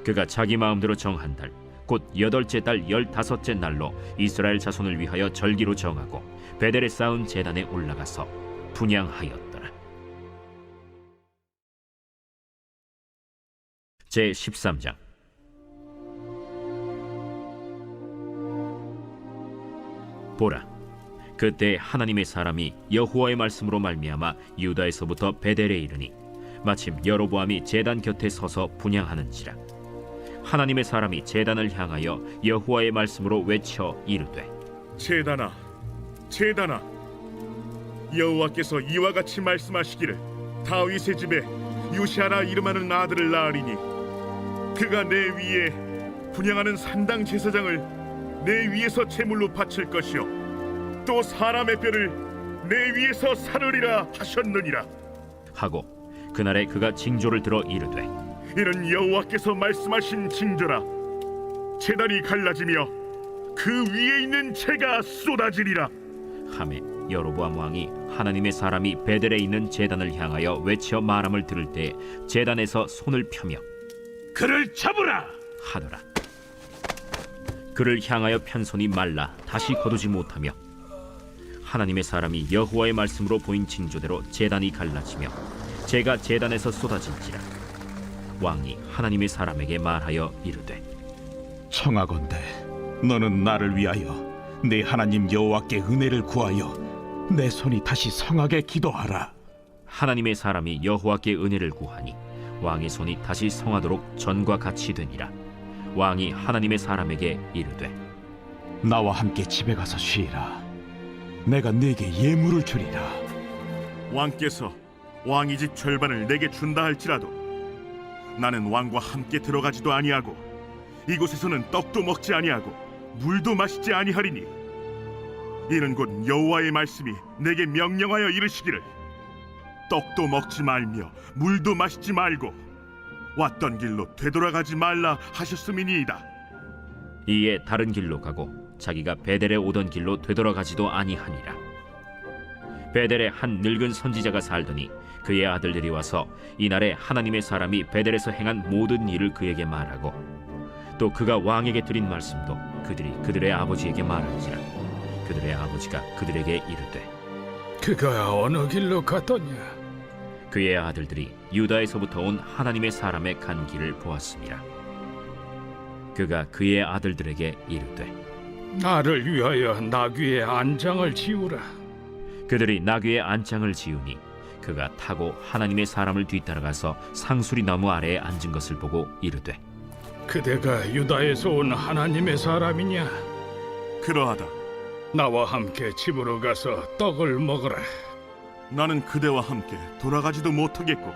그가 자기 마음대로 정한 달 곧 8째 달 15째 날로 이스라엘 자손을 위하여 절기로 정하고 베델에 쌓은 제단에 올라가서 분향하였더라. 제 13장. 보라, 그때 하나님의 사람이 여호와의 말씀으로 말미암아 유다에서부터 베델에 이르니 마침 여로보암이 제단 곁에 서서 분향하는지라. 하나님의 사람이 제단을 향하여 여호와의 말씀으로 외쳐 이르되 제단아, 제단아, 여호와께서 이와 같이 말씀하시기를 다윗의 집에 요시아라 이름하는 아들을 낳으리니 그가 내 위에 분향하는 산당 제사장을 내 위에서 제물로 바칠 것이요 또 사람의 뼈를 내 위에서 사르리라 하셨느니라. 하고 그날에 그가 징조를 들어 이르되 이는 여호와께서 말씀하신 징조라. 제단이 갈라지며 그 위에 있는 재가 쏟아지리라. 하매 여로보암 왕이 하나님의 사람이 베델에 있는 제단을 향하여 외쳐 말함을 들을 때 제단에서 손을 펴며 그를 잡으라 하더라. 그를 향하여 편 손이 말라 다시 거두지 못하며 하나님의 사람이 여호와의 말씀으로 보인 징조대로 제단이 갈라지며 재가 제단에서 쏟아진지라. 왕이 하나님의 사람에게 말하여 이르되 청하건대 너는 나를 위하여 내 하나님 여호와께 은혜를 구하여 내 손이 다시 성하게 기도하라. 하나님의 사람이 여호와께 은혜를 구하니 왕의 손이 다시 성하도록 전과 같이 되니라. 왕이 하나님의 사람에게 이르되 나와 함께 집에 가서 쉬라. 내가 네게 예물을 주리라. 왕께서 왕의 집 절반을 내게 준다 할지라도 나는 왕과 함께 들어가지도 아니하고 이곳에서는 떡도 먹지 아니하고 물도 마시지 아니하리니 이는 곧 여호와의 말씀이 내게 명령하여 이르시기를 떡도 먹지 말며 물도 마시지 말고 왔던 길로 되돌아가지 말라 하셨음이니이다. 이에 다른 길로 가고 자기가 베델에 오던 길로 되돌아가지도 아니하니라. 베델에 한 늙은 선지자가 살더니 그의 아들들이 와서 이날에 하나님의 사람이 베델에서 행한 모든 일을 그에게 말하고 또 그가 왕에게 드린 말씀도 그들이 그들의 아버지에게 말한지라. 그들의 아버지가 그들에게 이르되 그가 어느 길로 갔더냐? 그의 아들들이 유다에서부터 온 하나님의 사람의 간 길을 보았습니다. 그가 그의 아들들에게 이르되 나를 위하여 나귀의 안장을 지우라. 그들이 나귀의 안장을 지으니 그가 타고 하나님의 사람을 뒤따라가서 상수리 나무 아래에 앉은 것을 보고 이르되 그대가 유다에서 온 하나님의 사람이냐? 그러하다. 나와 함께 집으로 가서 떡을 먹으라. 나는 그대와 함께 돌아가지도 못하겠고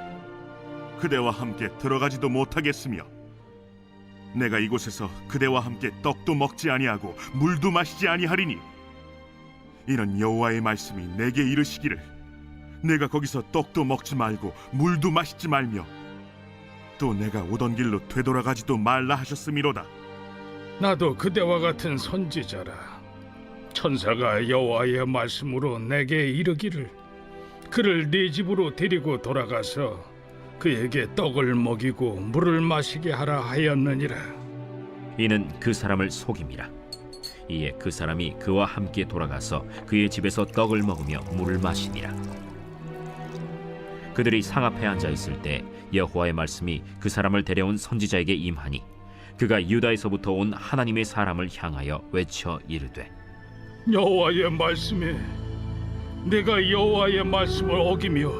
그대와 함께 들어가지도 못하겠으며 내가 이곳에서 그대와 함께 떡도 먹지 아니하고 물도 마시지 아니하리니 이는 여호와의 말씀이 내게 이르시기를 내가 거기서 떡도 먹지 말고 물도 마시지 말며 또 내가 오던 길로 되돌아가지도 말라 하셨음이로다. 나도 그대와 같은 선지자라. 천사가 여호와의 말씀으로 내게 이르기를 그를 네 집으로 데리고 돌아가서 그에게 떡을 먹이고 물을 마시게 하라 하였느니라. 이는 그 사람을 속임이라. 이에 그 사람이 그와 함께 돌아가서 그의 집에서 떡을 먹으며 물을 마시니라. 그들이 상 앞에 앉아 있을 때 여호와의 말씀이 그 사람을 데려온 선지자에게 임하니 그가 유다에서부터 온 하나님의 사람을 향하여 외쳐 이르되 여호와의 말씀에 내가 여호와의 말씀을 어기며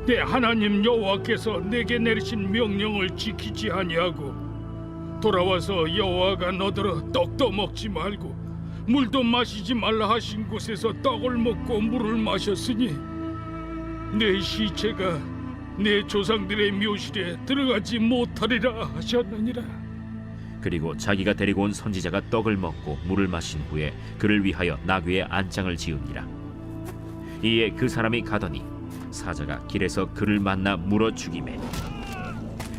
내 하나님 여호와께서 내게 내리신 명령을 지키지 아니하고 돌아와서 여호와가 너더러 떡도 먹지 말고 물도 마시지 말라 하신 곳에서 떡을 먹고 물을 마셨으니 내 시체가 내 조상들의 묘실에 들어가지 못하리라 하셨느니라. 그리고 자기가 데리고 온 선지자가 떡을 먹고 물을 마신 후에 그를 위하여 나귀의 안장을 지으니라. 이에 그 사람이 가더니 사자가 길에서 그를 만나 물어 죽이매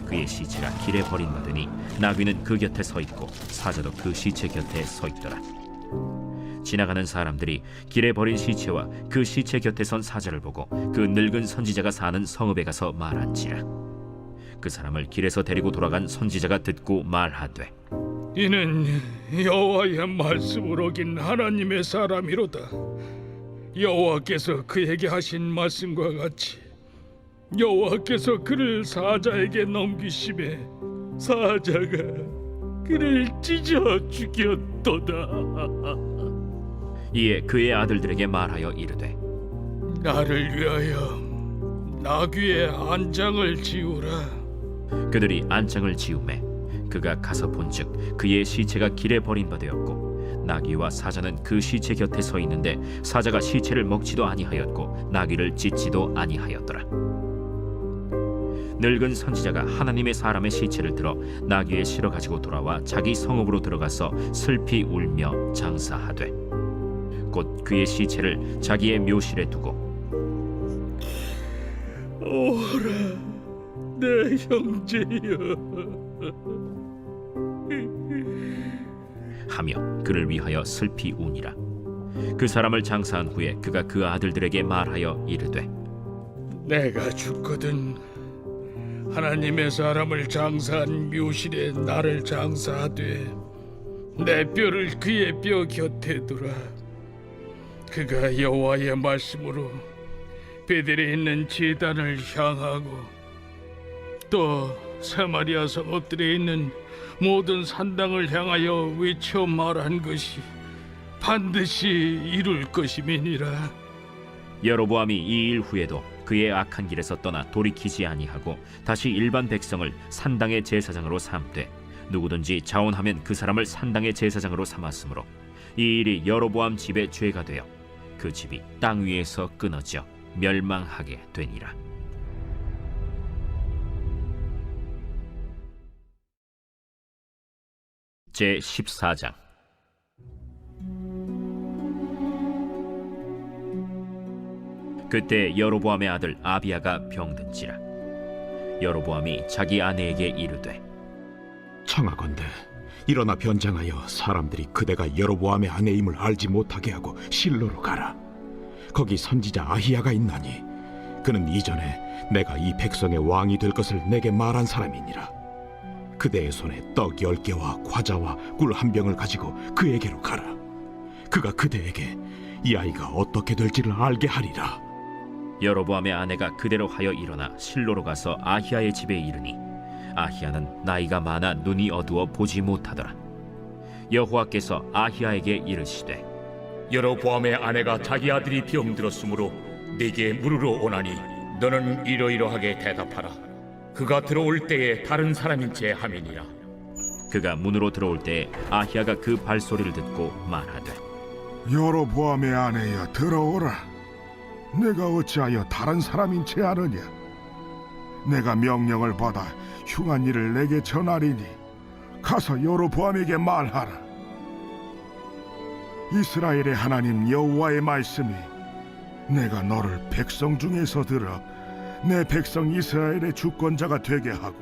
그의 시체가 길에 버림받으니 나귀는 그 곁에 서 있고 사자도 그 시체 곁에 서 있더라. 지나가는 사람들이 길에 버린 시체와 그 시체 곁에 선 사자를 보고 그 늙은 선지자가 사는 성읍에 가서 말한지라. 그 사람을 길에서 데리고 돌아간 선지자가 듣고 말하되 이는 여호와의 말씀을 어긴 하나님의 사람이로다. 여호와께서 그에게 하신 말씀과 같이 여호와께서 그를 사자에게 넘기심에 사자가 그를 찢어 죽였도다. 이에 그의 아들들에게 말하여 이르되 나를 위하여 나귀의 안장을 지우라. 그들이 안장을 지우매 그가 가서 본즉 그의 시체가 길에 버림받았고 나귀와 사자는 그 시체 곁에 서 있는데 사자가 시체를 먹지도 아니하였고 나귀를 찢지도 아니하였더라. 늙은 선지자가 하나님의 사람의 시체를 들어 나귀에 실어 가지고 돌아와 자기 성읍으로 들어가서 슬피 울며 장사하되 곧 그의 시체를 자기의 묘실에 두고 오라 내 형제여 하며 그를 위하여 슬피 우니라. 그 사람을 장사한 후에 그가 그 아들들에게 말하여 이르되 내가 죽거든 하나님의 사람을 장사한 묘실에 나를 장사하되 내 뼈를 그의 뼈 곁에 두라. 그가 여호와의 말씀으로 베델에 있는 제단을 향하고 또 사마리아 성읍들에 있는 모든 산당을 향하여 외쳐 말한 것이 반드시 이룰 것임이니라. 여로보암이 이 일 후에도 그의 악한 길에서 떠나 돌이키지 아니하고 다시 일반 백성을 산당의 제사장으로 삼되 누구든지 자원하면 그 사람을 산당의 제사장으로 삼았으므로 이 일이 여로보암 집의 죄가 되어 그 집이 땅 위에서 끊어져 멸망하게 되니라. 제 14장. 그때 여로보암의 아들 아비야가 병든지라. 여로보암이 자기 아내에게 이르되 청하건대 일어나 변장하여 사람들이 그대가 여로보암의 아내임을 알지 못하게 하고 실로로 가라. 거기 선지자 아히야가 있나니 그는 이전에 내가 이 백성의 왕이 될 것을 내게 말한 사람이니라. 그대의 손에 떡 10개와 과자와 꿀 1병을 가지고 그에게로 가라. 그가 그대에게 이 아이가 어떻게 될지를 알게 하리라. 여로보암의 아내가 그대로 하여 일어나 실로로 가서 아히야의 집에 이르니 아히야는 나이가 많아 눈이 어두워 보지 못하더라. 여호와께서 아히야에게 이르시되 여로보암의 아내가 자기 아들이 병들었으므로 네게 물으러 오나니 너는 이러이러하게 대답하라. 그가 들어올 때에 다른 사람인 채 함이니라. 그가 문으로 들어올 때에 아히야가 그 발소리를 듣고 말하되 여로보암의 아내여 들어오라. 내가 어찌하여 다른 사람인 채 하느냐. 내가 명령을 받아 흉한 일을 내게 전하리니 가서 여로보암에게 말하라. 이스라엘의 하나님 여호와의 말씀이 내가 너를 백성 중에서 들어 내 백성 이스라엘의 주권자가 되게 하고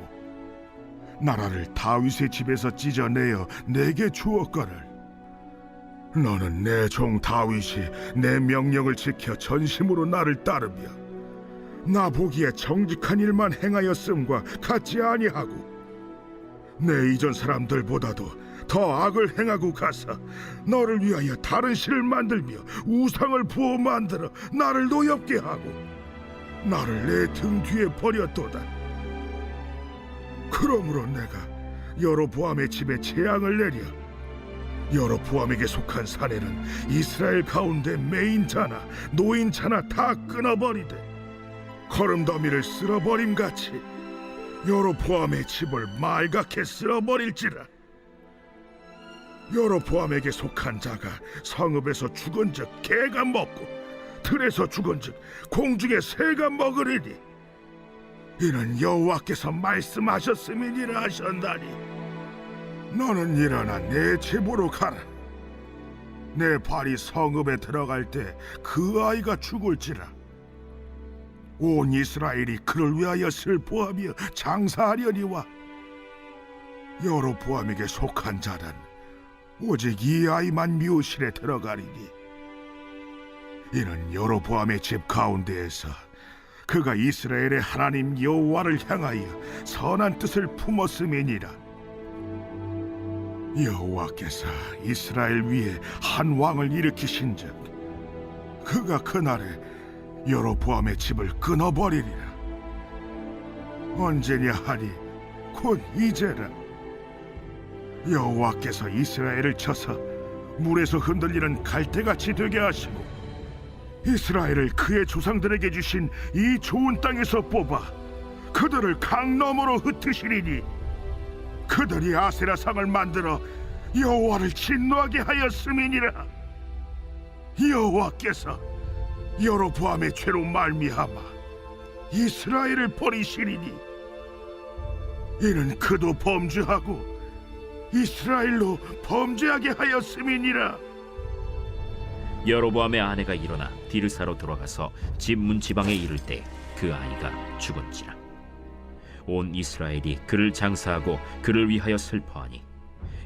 나라를 다윗의 집에서 찢어내어 내게 주었거늘 너는 내 종 다윗이 내 명령을 지켜 전심으로 나를 따르며 나 보기에 정직한 일만 행하였음과 같지 아니하고 내 이전 사람들보다도 더 악을 행하고 가서 너를 위하여 다른 신을 만들며 우상을 부어 만들어 나를 노엽게 하고 나를 내 등 뒤에 버렸도다. 그러므로 내가 여로보암의 집에 재앙을 내려 여로보암에게 속한 사내는 이스라엘 가운데 매인자나 노인자나 다 끊어버리되 거름더미를 쓸어버림같이 여로보암의 집을 말갛게 쓸어버릴지라. 여로보암에게 속한 자가 성읍에서 죽은즉 개가 먹고 들에서 죽은즉 공중의 새가 먹으리니 이는 여호와께서 말씀하셨음이니라 하셨나니 너는 일어나 내 집으로 가라. 내 발이 성읍에 들어갈 때 그 아이가 죽을지라. 온 이스라엘이 그를 위하여 슬퍼하며 장사하려니와 여로보암에게 속한 자는 오직 이 아이만 묘실에 들어가리니 이는 여로보암의 집 가운데에서 그가 이스라엘의 하나님 여호와를 향하여 선한 뜻을 품었음이니라. 여호와께서 이스라엘 위에 한 왕을 일으키신즉 그가 그날에 여로보암의 집을 끊어버리리라. 언제냐 하니 곧 이제라. 여호와께서 이스라엘을 쳐서 물에서 흔들리는 갈대같이 되게 하시고 이스라엘을 그의 조상들에게 주신 이 좋은 땅에서 뽑아 그들을 강 너머로 흩으시리니 그들이 아세라 상을 만들어 여호와를 진노하게 하였음이니라. 여호와께서 여로보암의 죄로 말미암아 이스라엘을 버리시리니 이는 그도 범죄하고 이스라엘로 범죄하게 하였음이니라. 여로보암의 아내가 일어나 디르사로 돌아가서 집 문지방에 이를 때 그 아이가 죽었지라. 온 이스라엘이 그를 장사하고 그를 위하여 슬퍼하니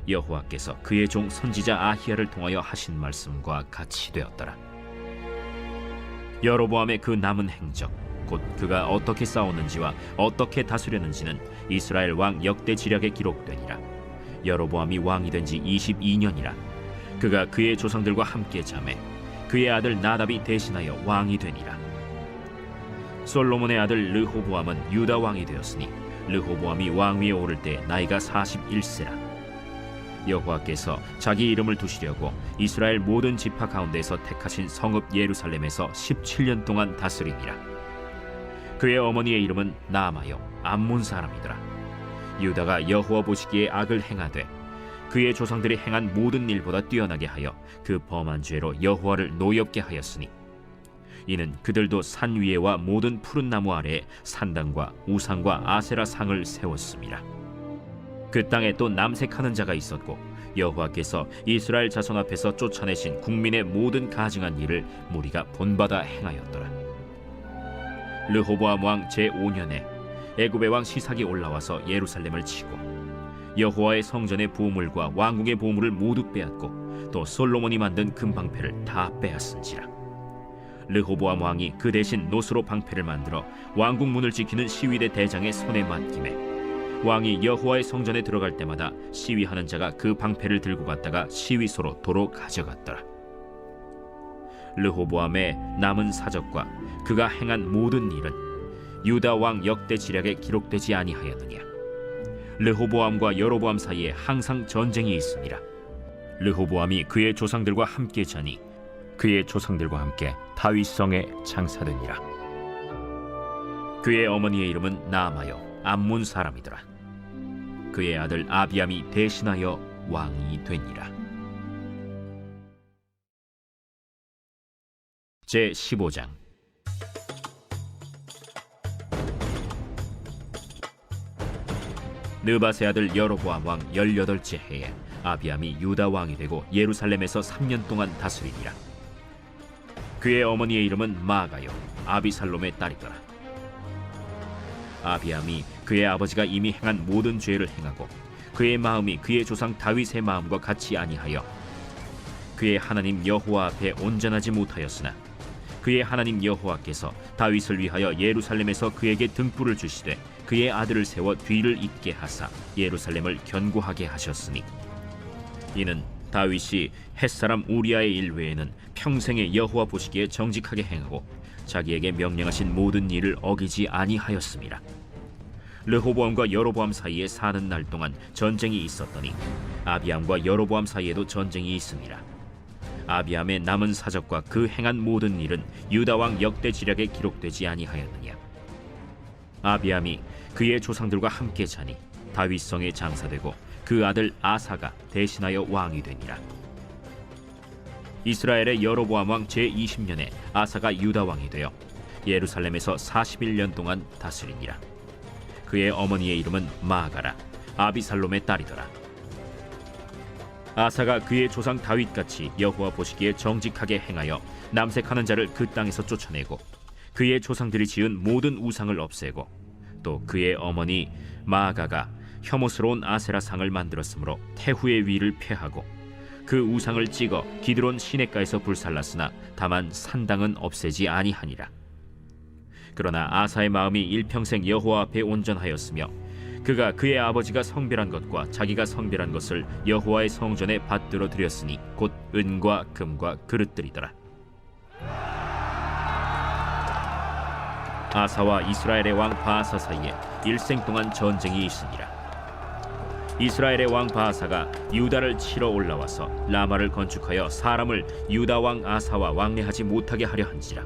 여호와께서 그의 종 선지자 아히야를 통하여 하신 말씀과 같이 되었더라. 여로보암의 그 남은 행적 곧 그가 어떻게 싸웠는지와 어떻게 다스렸는지는 이스라엘 왕 역대 지략에 기록되니라. 여로보암이 왕이 된 지 22년이라. 그가 그의 조상들과 함께 자매 그의 아들 나답이 대신하여 왕이 되니라. 솔로몬의 아들 르호보암은 유다 왕이 되었으니 르호보암이 왕위에 오를 때 나이가 41세라. 여호와께서 자기 이름을 두시려고 이스라엘 모든 지파 가운데서 택하신 성읍 예루살렘에서 17년 동안 다스리니라. 그의 어머니의 이름은 나아마요 암몬 사람이더라. 유다가 여호와 보시기에 악을 행하되 그의 조상들이 행한 모든 일보다 뛰어나게 하여 그 범한 죄로 여호와를 노엽게 하였으니 이는 그들도 산 위에와 모든 푸른 나무 아래에 산당과 우상과 아세라 상을 세웠습니다. 그 땅에 또 남색하는 자가 있었고 여호와께서 이스라엘 자손 앞에서 쫓아내신 국민의 모든 가증한 일을 무리가 본받아 행하였더라. 르호보암 왕 제5년에 애굽의 왕 시삭이 올라와서 예루살렘을 치고 여호와의 성전의 보물과 왕궁의 보물을 모두 빼앗고 또 솔로몬이 만든 금방패를 다 빼앗은지라. 르호보암 왕이 그 대신 노스로 방패를 만들어 왕궁 문을 지키는 시위대 대장의 손에 맡김에 왕이 여호와의 성전에 들어갈 때마다 시위하는 자가 그 방패를 들고 갔다가 시위소로 도로 가져갔더라. 르호보암의 남은 사적과 그가 행한 모든 일은 유다 왕 역대 지략에 기록되지 아니하였느냐. 르호보암과 여로보암 사이에 항상 전쟁이 있으니라. 르호보암이 그의 조상들과 함께 자니 그의 조상들과 함께 다윗성에 장사되니라. 그의 어머니의 이름은 나아마요 암몬 사람이더라. 그의 아들 아비암이 대신하여 왕이 되니라. 제15장. 느밧의 아들 여로보암 왕 18째 해에 아비암이 유다 왕이 되고 예루살렘에서 3년 동안 다스리니라. 그의 어머니의 이름은 마가요 아비살롬의 딸이더라. 아비암이 그의 아버지가 이미 행한 모든 죄를 행하고 그의 마음이 그의 조상 다윗의 마음과 같이 아니하여 그의 하나님 여호와 앞에 온전하지 못하였으나 그의 하나님 여호와께서 다윗을 위하여 예루살렘에서 그에게 등불을 주시되 그의 아들을 세워 뒤를 잇게 하사 예루살렘을 견고하게 하셨으니 이는 다윗이 햇사람 우리아의 일 외에는 평생에 여호와 보시기에 정직하게 행하고 자기에게 명령하신 모든 일을 어기지 아니하였음이라. 르호보암과 여로보암 사이에 사는 날 동안 전쟁이 있었더니 아비암과 여로보암 사이에도 전쟁이 있음이라. 아비암의 남은 사적과 그 행한 모든 일은 유다 왕 역대 지략에 기록되지 아니하였느냐. 아비암이 그의 조상들과 함께 자니 다윗성에 장사되고 그 아들 아사가 대신하여 왕이 되니라. 이스라엘의 여로보암 왕 제20년에 아사가 유다 왕이 되어 예루살렘에서 41년 동안 다스리니라. 그의 어머니의 이름은 마아가라, 아비살롬의 딸이더라. 아사가 그의 조상 다윗같이 여호와 보시기에 정직하게 행하여 남색하는 자를 그 땅에서 쫓아내고 그의 조상들이 지은 모든 우상을 없애고 또 그의 어머니 마아가가 혐오스러운 아세라 상을 만들었으므로 태후의 위를 폐하고 그 우상을 찍어 기드론 시냇가에서 불살랐으나 다만 산당은 없애지 아니하니라. 그러나 아사의 마음이 일평생 여호와 앞에 온전하였으며 그가 그의 아버지가 성별한 것과 자기가 성별한 것을 여호와의 성전에 받들어 드렸으니 곧 은과 금과 그릇들이더라. 아사와 이스라엘의 왕 바아사 사이에 일생 동안 전쟁이 있으니라. 이스라엘의 왕 바아사가 유다를 치러 올라와서 라마를 건축하여 사람을 유다 왕 아사와 왕래하지 못하게 하려 한지라.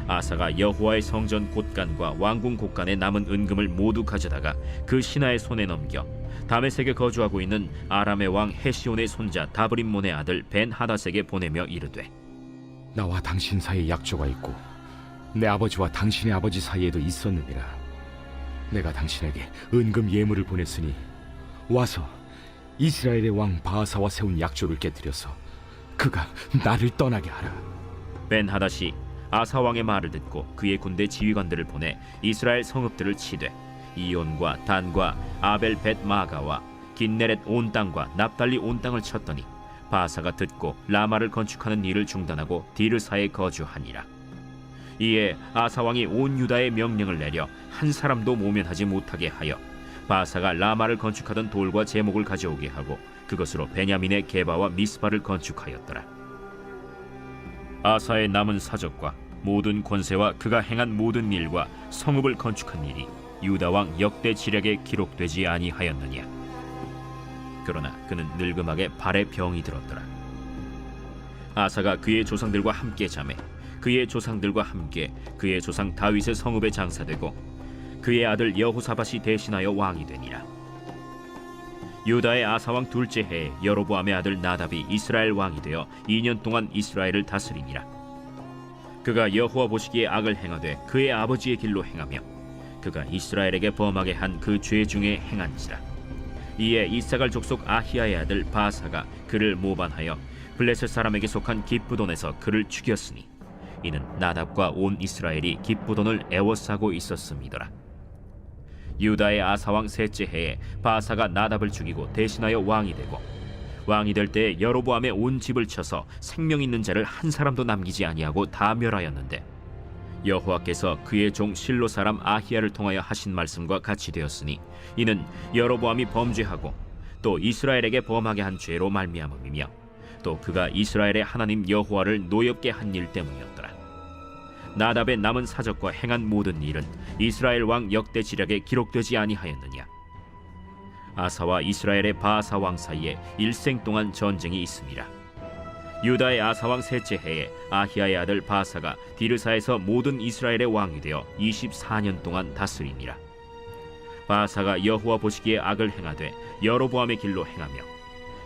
아사가 여호와의 성전 곳간과 왕궁 곳간에 남은 은금을 모두 가져다가 그 신하의 손에 넘겨 다메섹에 거주하고 있는 아람의 왕 헤시온의 손자 다브림몬의 아들 벤 하닷에게 보내며 이르되, 나와 당신 사이에 약조가 있고 내 아버지와 당신의 아버지 사이에도 있었느니라. 내가 당신에게 은금 예물을 보냈으니 와서 이스라엘의 왕 바아사와 세운 약조를 깨뜨려서 그가 나를 떠나게 하라. 벤 하닷이 아사 왕의 말을 듣고 그의 군대 지휘관들을 보내 이스라엘 성읍들을 치되 이온과 단과 아벨 벳 마가와 긴네렛 온 땅과 납달리 온 땅을 쳤더니 바아사가 듣고 라마를 건축하는 일을 중단하고 디르사에 거주하니라. 이에 아사 왕이 온 유다에 명령을 내려 한 사람도 모면하지 못하게 하여 바아사가 라마를 건축하던 돌과 제목을 가져오게 하고 그것으로 베냐민의 게바와 미스바를 건축하였더라. 아사의 남은 사적과 모든 권세와 그가 행한 모든 일과 성읍을 건축한 일이 유다 왕 역대 지략에 기록되지 아니하였느냐. 그러나 그는 늙음하게 발에 병이 들었더라. 아사가 그의 조상들과 함께 자매 그의 조상들과 함께 그의 조상 다윗의 성읍에 장사되고 그의 아들 여호사밧이 대신하여 왕이 되니라. 유다의 아사 왕 둘째 해에 여로보암의 아들 나답이 이스라엘 왕이 되어 2년 동안 이스라엘을 다스리니라. 그가 여호와 보시기에 악을 행하되 그의 아버지의 길로 행하며 그가 이스라엘에게 범하게 한 그 죄 중에 행한지라. 이에 이사갈 족속 아히야의 아들 바아사가 그를 모반하여 블레셋 사람에게 속한 기브돈에서 그를 죽였으니 이는 나답과 온 이스라엘이 기브돈을 애워싸고 있었음이더라. 유다의 아사왕 셋째 해에 바아사가 나답을 죽이고 대신하여 왕이 되고 왕이 될 때에 여로보암의 온 집을 쳐서 생명 있는 자를 한 사람도 남기지 아니하고 다 멸하였는데 여호와께서 그의 종 실로 사람 아히야를 통하여 하신 말씀과 같이 되었으니 이는 여로보암이 범죄하고 또 이스라엘에게 범하게 한 죄로 말미암음이며 또 그가 이스라엘의 하나님 여호와를 노엽게 한 일 때문이었더라. 나답의 남은 사적과 행한 모든 일은 이스라엘 왕 역대 지략에 기록되지 아니하였느냐. 아사와 이스라엘의 바아사 왕 사이에 일생 동안 전쟁이 있음이라. 유다의 아사 왕 셋째 해에 아히야의 아들 바아사가 디르사에서 모든 이스라엘의 왕이 되어 24년 동안 다스리니라. 바아사가 여호와 보시기에 악을 행하되 여로보암의 길로 행하며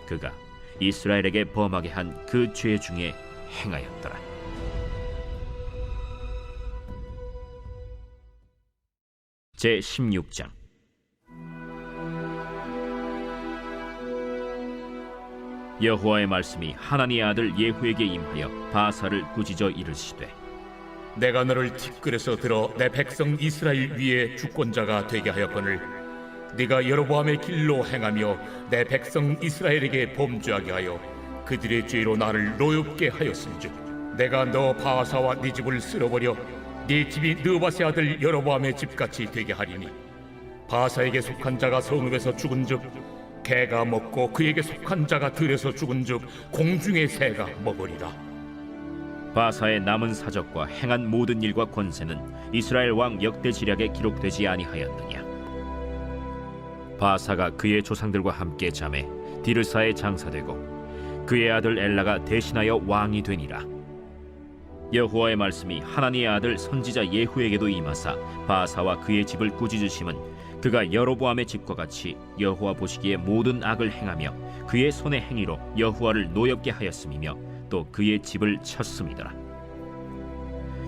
그가 이스라엘에게 범하게 한 그 죄 중에 행하였더라. 제16장. 여호와의 말씀이 하나니의 아들 예후에게 임하여 바아사를 꾸짖어 이르시되, 내가 너를 티끌에서 들어 내 백성 이스라엘 위에 주권자가 되게 하였거늘 네가 여로보암의 길로 행하며 내 백성 이스라엘에게 범죄하게 하여 그들의 죄로 나를 노엽게 하였음즉 내가 너 바아사와 네 집을 쓸어버려 네 집이 느바세 아들 여로보암의 집같이 되게 하리니 바아사에게 속한 자가 성읍에서 죽은즉 개가 먹고 그에게 속한 자가 들에서 죽은즉 공중의 새가 먹으리라. 바사의 남은 사적과 행한 모든 일과 권세는 이스라엘 왕 역대지략에 기록되지 아니하였느냐. 바사가 그의 조상들과 함께 잠에 디르사에 장사되고 그의 아들 엘라가 대신하여 왕이 되니라. 여호와의 말씀이 하나니의 아들 선지자 예후에게도 임하사 바사와 그의 집을 꾸짖으심은 그가 여로보암의 집과 같이 여호와 보시기에 모든 악을 행하며 그의 손의 행위로 여호와를 노엽게 하였음이며 또 그의 집을 쳤음이더라.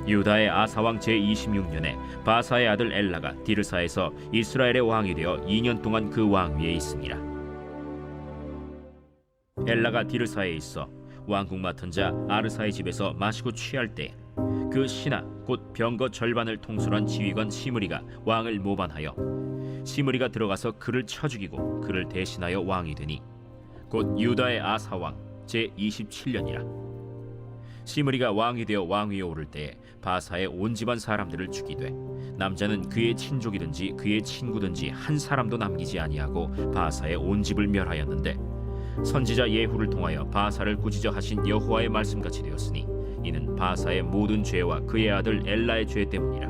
유다의 아사왕 제26년에 바사의 아들 엘라가 디르사에서 이스라엘의 왕이 되어 2년 동안 그 왕위에 있으니라. 엘라가 디르사에 있어 왕궁 맡은 자 아르사의 집에서 마시고 취할 때 그 신하 곧 병거 절반을 통솔한 지휘관 시므리가 왕을 모반하여 시므리가 들어가서 그를 쳐 죽이고 그를 대신하여 왕이 되니 곧 유다의 아사왕 제27년이라. 시므리가 왕이 되어 왕위에 오를 때에 바사의 온 집안 사람들을 죽이되 남자는 그의 친족이든지 그의 친구든지 한 사람도 남기지 아니하고 바사의 온 집을 멸하였는데 선지자 예후를 통하여 바사를 꾸짖어 하신 여호와의 말씀같이 되었으니 이는 바사의 모든 죄와 그의 아들 엘라의 죄 때문이라.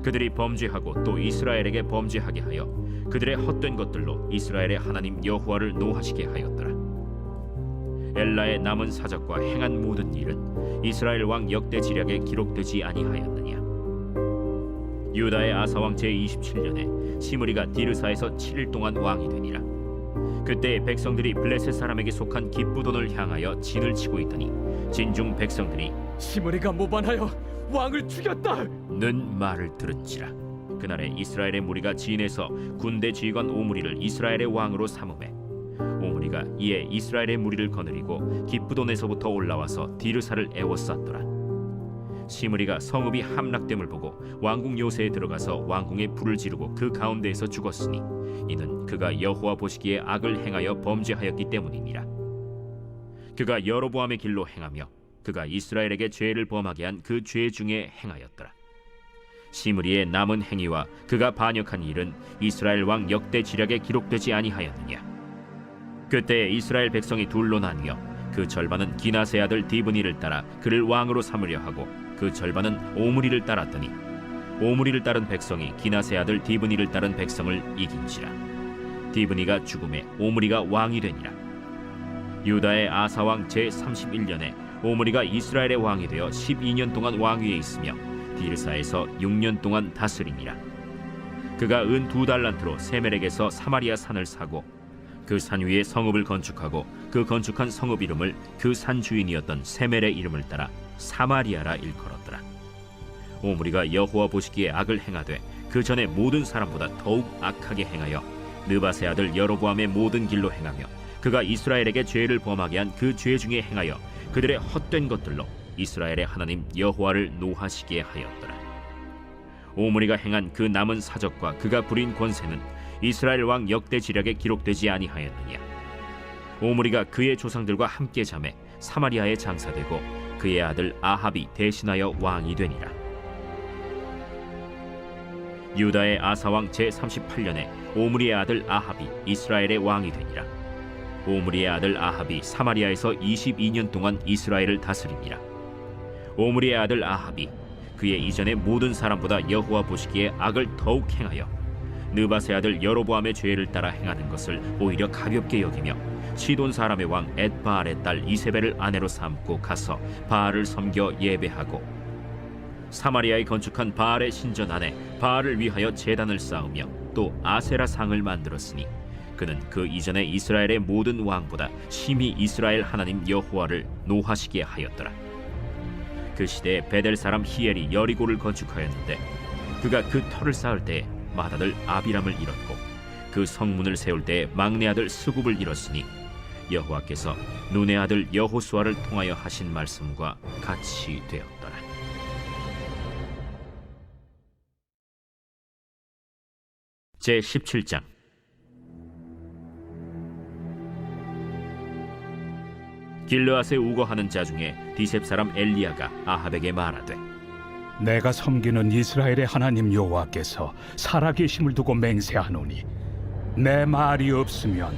그들이 범죄하고 또 이스라엘에게 범죄하게 하여 그들의 헛된 것들로 이스라엘의 하나님 여호와를 노하시게 하였더라. 엘라의 남은 사적과 행한 모든 일은 이스라엘 왕 역대지략에 기록되지 아니하였느냐. 유다의 아사왕 제27년에 시므리가 디르사에서 7일 동안 왕이 되니라. 그때 백성들이 블레셋 사람에게 속한 기쁘돈을 향하여 진을 치고 있더니 진중 백성들이 시므리가 모반하여 왕을 죽였다 는 말을 들은지라. 그날에 이스라엘의 무리가 진에서 군대 지휘관 오므리를 이스라엘의 왕으로 삼음해 오므리가 이에 이스라엘의 무리를 거느리고 기쁘돈에서부터 올라와서 디르사를 애워쌌더라. 시므리가 성읍이 함락됨을 보고 왕궁 요새에 들어가서 왕궁에 불을 지르고 그 가운데에서 죽었으니 이는 그가 여호와 보시기에 악을 행하여 범죄하였기 때문이니라. 그가 여로보암의 길로 행하며 그가 이스라엘에게 죄를 범하게 한 그 죄 중에 행하였더라. 시므리의 남은 행위와 그가 반역한 일은 이스라엘 왕 역대지략에 기록되지 아니하였느냐. 그때 이스라엘 백성이 둘로 나뉘어 그 절반은 기나세 아들 디브니를 따라 그를 왕으로 삼으려 하고 그 절반은 오므리를 따랐더니 오므리를 따른 백성이 기나세 아들 디브니를 따른 백성을 이긴지라. 디브니가 죽음에 오므리가 왕이 되니라. 유다의 아사왕 제31년에 오므리가 이스라엘의 왕이 되어 12년 동안 왕위에 있으며 디르사에서 6년 동안 다스리니라. 그가 은 2달란트로 세멜에게서 사마리아 산을 사고 그 산 위에 성읍을 건축하고 그 건축한 성읍 이름을 그 산 주인이었던 세멜의 이름을 따라 사마리아라 일컬었더라. 오므리가 여호와 보시기에 악을 행하되 그 전에 모든 사람보다 더욱 악하게 행하여 느바세 아들 여로보암의 모든 길로 행하며 그가 이스라엘에게 죄를 범하게 한 그 죄 중에 행하여 그들의 헛된 것들로 이스라엘의 하나님 여호와를 노하시게 하였더라. 오므리가 행한 그 남은 사적과 그가 부린 권세는 이스라엘 왕 역대지략에 기록되지 아니하였느냐. 오므리가 그의 조상들과 함께 잠에 사마리아에 장사되고 그의 아들 아합이 대신하여 왕이 되니라. 유다의 아사왕 제38년에 오므리의 아들 아합이 이스라엘의 왕이 되니라. 오므리의 아들 아합이 사마리아에서 22년 동안 이스라엘을 다스리니라. 오므리의 아들 아합이 그의 이전의 모든 사람보다 여호와 보시기에 악을 더욱 행하여 느바세 아들 여로보암의 죄를 따라 행하는 것을 오히려 가볍게 여기며 시돈 사람의 왕 엣바알의 딸 이세벨을 아내로 삼고 가서 바알을 섬겨 예배하고 사마리아에 건축한 바알의 신전 안에 바알을 위하여 제단을 쌓으며 또 아세라 상을 만들었으니 그는 그 이전에 이스라엘의 모든 왕보다 심히 이스라엘 하나님 여호와를 노하시게 하였더라. 그 시대에 베델 사람 히엘이 여리고를 건축하였는데 그가 그 터를 쌓을 때에 맏아들 아비람을 잃었고 그 성문을 세울 때에 막내 아들 스굽을 잃었으니 여호와께서 눈의 아들 여호수아를 통하여 하신 말씀과 같이 되었더라. 제17장. 길르앗에 우거하는 자 중에 디셉 사람 엘리야가 아합에게 말하되 내가 섬기는 이스라엘의 하나님 여호와께서 살아계심을 두고 맹세하노니 내 말이 없으면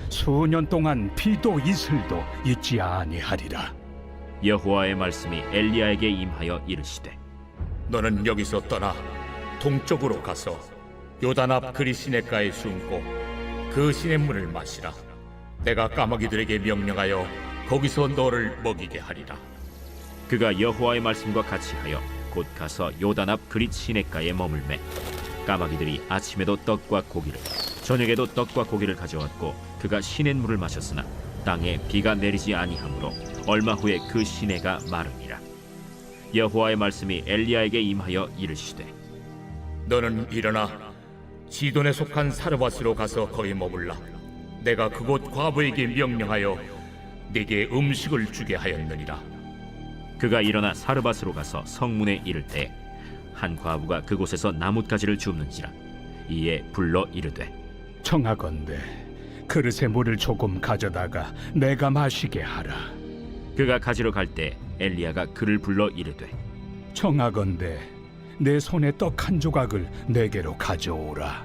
수년 동안 비도 이슬도 있지 아니하리라. 여호와의 말씀이 엘리야에게 임하여 이르시되 너는 여기서 떠나 동쪽으로 가서 요단 앞 그리 시냇가에 숨고 그 시냇물을 마시라. 내가 까마귀들에게 명령하여 거기서 너를 먹이게 하리라. 그가 여호와의 말씀과 같이 하여 곧 가서 요단 앞 그릿 시냇가에 머물매 까마귀들이 아침에도 떡과 고기를 저녁에도 떡과 고기를 가져왔고 그가 시냇물을 마셨으나 땅에 비가 내리지 아니하므로 얼마 후에 그 시내가 마르니라. 여호와의 말씀이 엘리야에게 임하여 이르시되 너는 일어나 시돈에 속한 사르밧으로 가서 거기 머물라. 내가 그곳 과부에게 명령하여 네게 음식을 주게 하였느니라. 그가 일어나 사르밧으로 가서 성문에 이를 때 한 과부가 그곳에서 나뭇가지를 줍는지라. 이에 불러 이르되 청하건대 그릇에 물을 조금 가져다가 내가 마시게 하라. 그가 가지러 갈 때 엘리야가 그를 불러 이르되 청하건대 내 손에 떡 한 조각을 내게로 가져오라.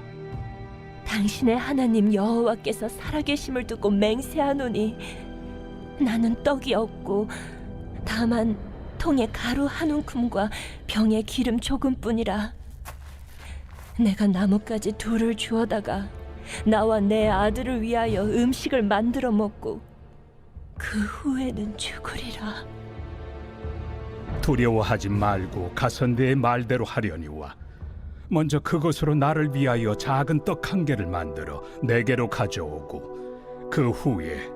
당신의 하나님 여호와께서 살아계심을 두고 맹세하노니 나는 떡이 없고 다만 통에 가루 한 움큼과 병에 기름 조금뿐이라. 내가 나뭇가지 둘을 주워다가 나와 내 아들을 위하여 음식을 만들어 먹고 그 후에는 죽으리라. 두려워하지 말고 가서 내 말대로 하려니와 먼저 그것으로 나를 위하여 작은 떡 한 개를 만들어 내게로 가져오고 그 후에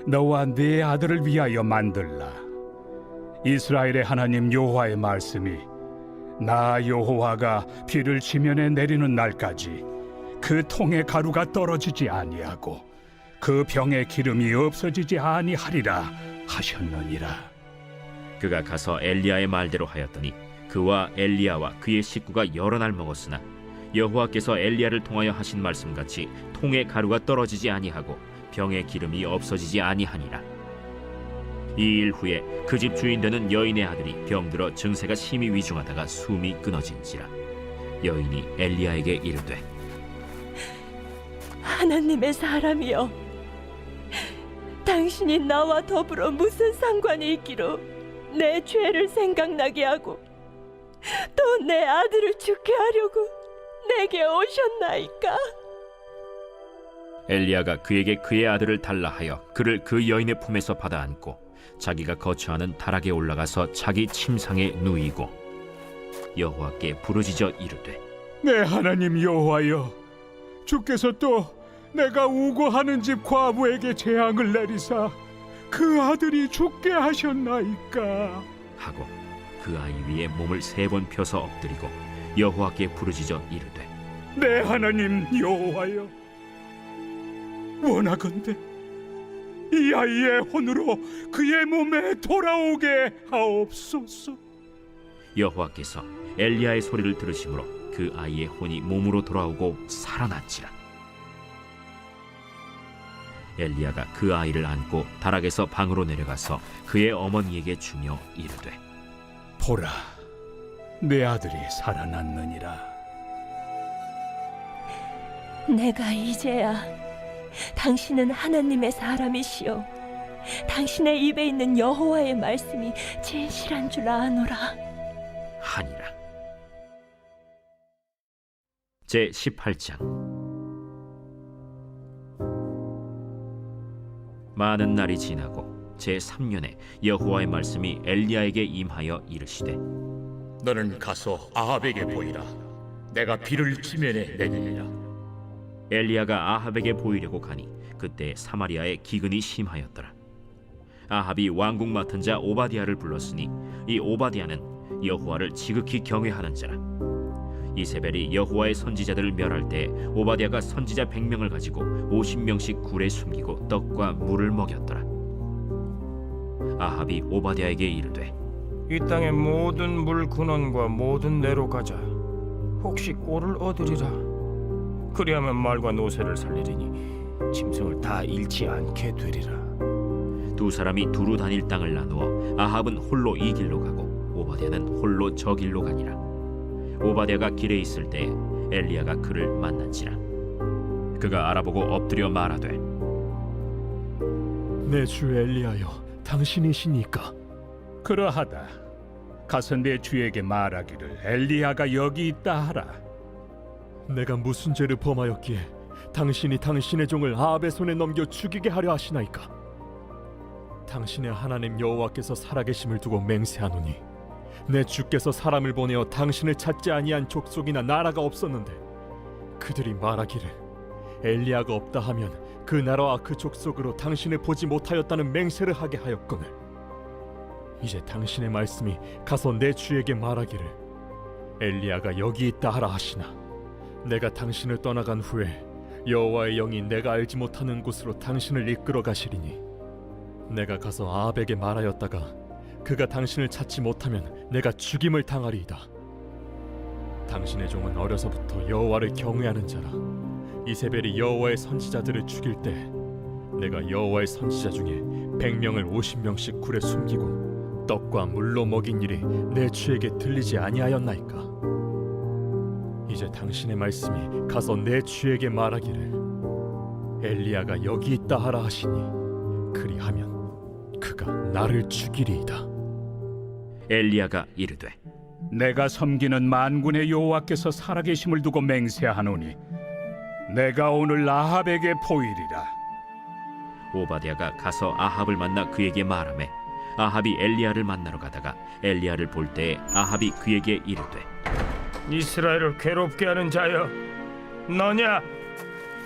너와 네 아들을 위하여 만들라. 이스라엘의 하나님 여호와의 말씀이 나 여호와가 비를 지면에 내리는 날까지 그 통에 가루가 떨어지지 아니하고 그 병에 기름이 없어지지 아니하리라 하셨느니라. 그가 가서 엘리야의 말대로 하였더니 그와 엘리야와 그의 식구가 여러 날 먹었으나 여호와께서 엘리야를 통하여 하신 말씀같이 통에 가루가 떨어지지 아니하고 병에 기름이 없어지지 아니하니라. 이 일 후에 그 집 주인 되는 여인의 아들이 병들어 증세가 심히 위중하다가 숨이 끊어진지라. 여인이 엘리야에게 이르되 하나님의 사람이여, 당신이 나와 더불어 무슨 상관이 있기로 내 죄를 생각나게 하고 또 내 아들을 죽게 하려고 내게 오셨나이까? 엘리야가 그에게 그의 아들을 달라 하여 그를 그 여인의 품에서 받아 안고 자기가 거처하는 다락에 올라가서 자기 침상에 누이고 여호와께 부르짖어 이르되 내 하나님 여호와여, 주께서 또 내가 우고하는 집 과부에게 재앙을 내리사 그 아들이 죽게 하셨나이까 하고 그 아이 위에 몸을 3번 펴서 엎드리고 여호와께 부르짖어 이르되 내 하나님 여호와여, 원하건대 이 아이의 혼으로 그의 몸에 돌아오게 하옵소서. 여호와께서 엘리야의 소리를 들으심으로 그 아이의 혼이 몸으로 돌아오고 살아났지라. 엘리야가 그 아이를 안고 다락에서 방으로 내려가서 그의 어머니에게 주며 이르되 보라, 내 아들이 살아났느니라. 내가 이제야 당신은 하나님의 사람이시오, 당신의 입에 있는 여호와의 말씀이 진실한 줄 아노라 하니라. 제 18장. 많은 날이 지나고 제 3년에 여호와의 말씀이 엘리야에게 임하여 이르시되 너는 가서 아합에게 보이라. 내가 비를 지면에 내리리라. 엘리야가 아합에게 보이려고 가니 그때 사마리아에 기근이 심하였더라. 아합이 왕궁 맡은 자 오바디아를 불렀으니 이 오바디아는 여호와를 지극히 경외하는 자라. 이세벨이 여호와의 선지자들을 멸할 때 오바디아가 선지자 100명을 가지고 50명씩 굴에 숨기고 떡과 물을 먹였더라. 아합이 오바디아에게 이르되 이 땅의 모든 물 근원과 모든 내로 가자. 혹시 꼴을 얻으리라. 그리하면 말과 노새를 살리리니 짐승을 다 잃지 않게 되리라. 두 사람이 두루 다닐 땅을 나누어 아합은 홀로 이 길로 가고 오바댜는 홀로 저 길로 가니라. 오바댜가 길에 있을 때 엘리야가 그를 만난지라. 그가 알아보고 엎드려 말하되 내 주 엘리야여, 당신이시니까? 그러하다. 가서 내 주에게 말하기를 엘리야가 여기 있다 하라. 내가 무슨 죄를 범하였기에 당신이 당신의 종을 아합의 손에 넘겨 죽이게 하려 하시나이까? 당신의 하나님 여호와께서 살아계심을 두고 맹세하노니 내 주께서 사람을 보내어 당신을 찾지 아니한 족속이나 나라가 없었는데 그들이 말하기를 엘리야가 없다 하면 그 나라와 그 족속으로 당신을 보지 못하였다는 맹세를 하게 하였거늘 이제 당신의 말씀이 가서 내 주에게 말하기를 엘리야가 여기 있다 하라 하시나 내가 당신을 떠나간 후에 여호와의 영이 내가 알지 못하는 곳으로 당신을 이끌어 가시리니 내가 가서 아합에게 말하였다가 그가 당신을 찾지 못하면 내가 죽임을 당하리이다. 당신의 종은 어려서부터 여호와를 경외하는 자라. 이세벨이 여호와의 선지자들을 죽일 때 내가 여호와의 선지자 중에 100명을 50명씩 굴에 숨기고 떡과 물로 먹인 일이 내 주에게 들리지 아니하였나이까? 이제 당신의 말씀이 가서 내 주에게 말하기를 엘리야가 여기 있다 하라 하시니 그리하면 그가 나를 죽이리이다. 엘리야가 이르되 내가 섬기는 만군의 여호와께서 살아계심을 두고 맹세하노니 내가 오늘 아합에게 보이리라. 오바댜가 가서 아합을 만나 그에게 말하매 아합이 엘리야를 만나러 가다가 엘리야를 볼 때에 아합이 그에게 이르되 이스라엘을 괴롭게 하는 자여 너냐?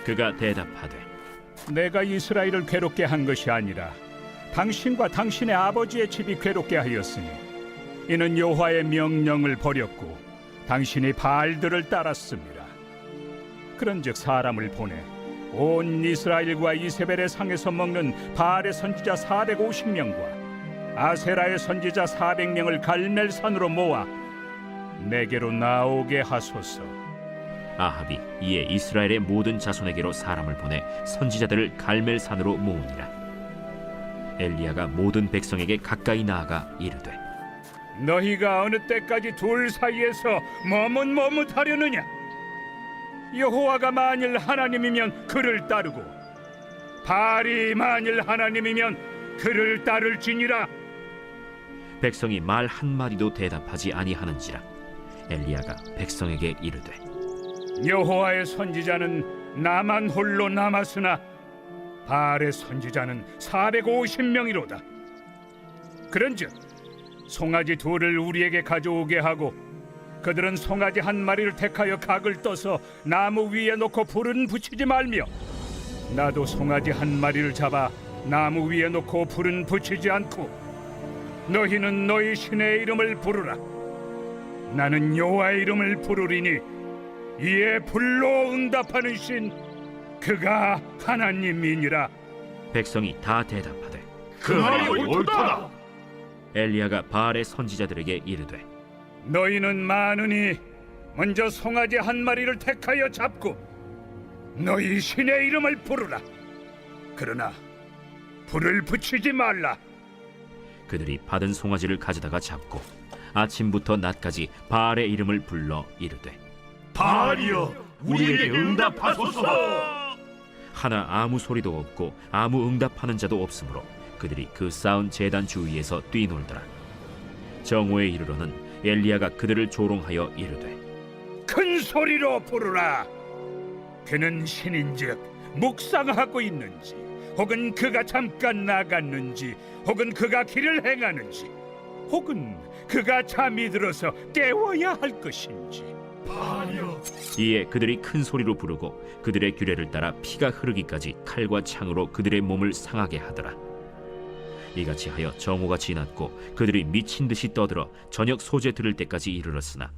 그가 대답하되 내가 이스라엘을 괴롭게 한 것이 아니라 당신과 당신의 아버지의 집이 괴롭게 하였으니 이는 여호와의 명령을 버렸고 당신이 바알들을 따랐습니다. 그런즉 사람을 보내 온 이스라엘과 이세벨의 상에서 먹는 바알의 선지자 450명과 아세라의 선지자 400명을 갈멜산으로 모아 내게로 나오게 하소서. 아합이 이에 이스라엘의 모든 자손에게로 사람을 보내 선지자들을 갈멜산으로 모으니라. 엘리야가 모든 백성에게 가까이 나아가 이르되 너희가 어느 때까지 둘 사이에서 머뭇머뭇하려느냐? 여호와가 만일 하나님이면 그를 따르고 바알이 만일 하나님이면 그를 따를지니라. 백성이 말 한마디도 대답하지 아니하는지라. 엘리야가 백성에게 이르되 여호와의 선지자는 나만 홀로 남았으나 바알의 선지자는 450명이로다. 그런즉 송아지 둘을 우리에게 가져오게 하고 그들은 송아지 한 마리를 택하여 각을 떠서 나무 위에 놓고 불은 붙이지 말며 나도 송아지 한 마리를 잡아 나무 위에 놓고 불은 붙이지 않고 너희는 너희 신의 이름을 부르라. 나는 여호와의 이름을 부르리니 이에 불로 응답하는 신 그가 하나님이니라. 백성이 다 대답하되 그 말이 옳다. 엘리야가 바알의 선지자들에게 이르되 너희는 많으니 먼저 송아지 한 마리를 택하여 잡고 너희 신의 이름을 부르라. 그러나 불을 붙이지 말라. 그들이 받은 송아지를 가져다가 잡고 아침부터 낮까지 바알의 이름을 불러 이르되 바알이여 우리에게 응답하소서. 하나 아무 소리도 없고 아무 응답하는 자도 없으므로 그들이 그 쌓은 제단 주위에서 뛰놀더라. 정오에 이르러는 엘리야가 그들을 조롱하여 이르되 큰 소리로 부르라. 그는 신인즉 묵상하고 있는지 혹은 그가 잠깐 나갔는지 혹은 그가 길을 행하는지 혹은 그가 잠이 들어서 깨워야 할 것인지. 이에 그들이 큰 소리로 부르고 그들의 규례를 따라 피가 흐르기까지 칼과 창으로 그들의 몸을 상하게 하더라. 이같이 하여 정오가 지났고 그들이 미친 듯이 떠들어 저녁 소재 들을 때까지 이르렀으나